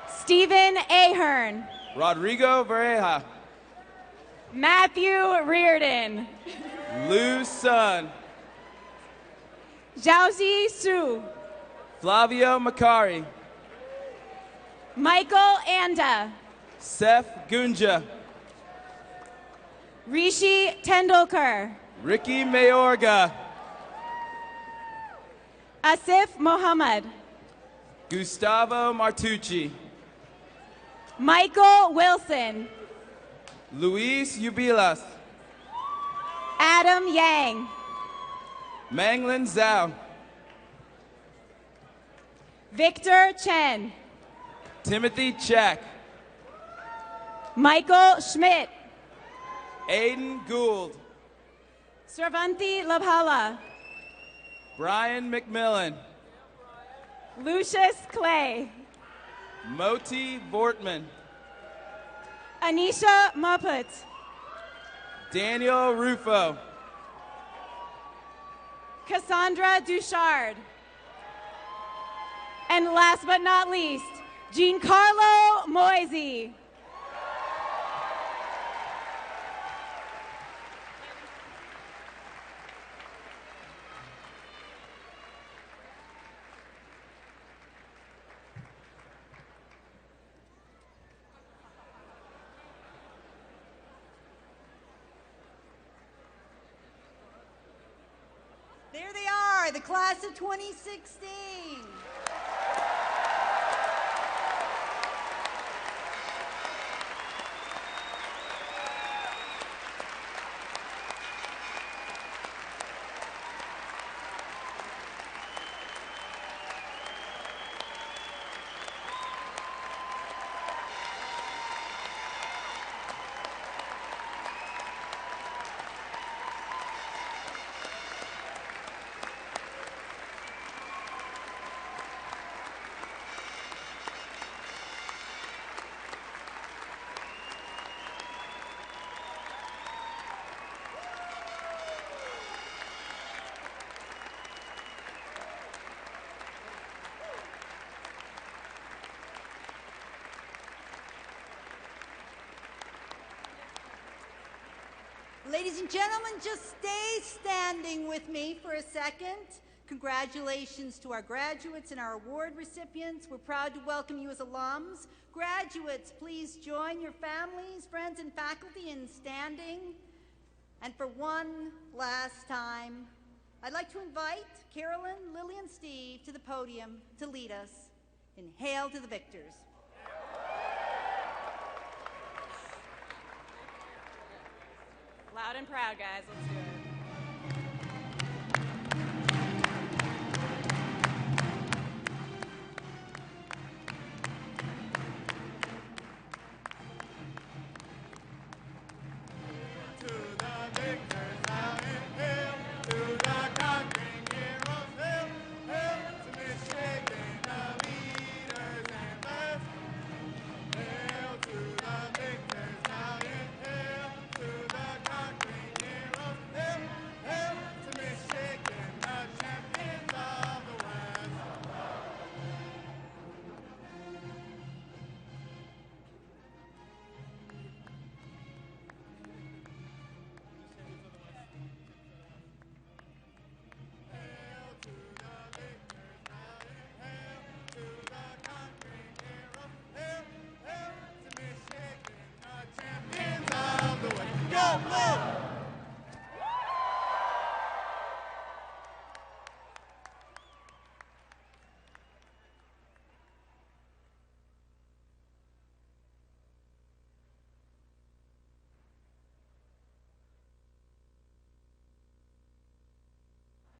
Stephen Ahern. Rodrigo Vareja. Matthew Reardon. Lou Sun. Zhaozi Su. Flavio Macari. Michael Anda. Seth Gunja. Rishi Tendulkar. Ricky Mayorga. Asif Mohammed. Gustavo Martucci. Michael Wilson. Luis Ubilas. Adam Yang. Manglin Zhao. Victor Chen. Timothy Chack. Michael Schmidt. Aiden Gould. Sravanti Labhala. Brian McMillan. Lucius Clay. Moti Vortman. Anisha Muppet. Daniel Rufo. Cassandra Duchard. And last but not least, Giancarlo Moisey. There they are, the class of 2016. Ladies and gentlemen, just stay standing with me for a second. Congratulations to our graduates and our award recipients. We're proud to welcome you as alums. Graduates, please join your families, friends, and faculty in standing. And for one last time, I'd like to invite Carolyn, Lily, and Steve to the podium to lead us in Hail to the Victors. Loud and proud, guys. Let's do it. Go,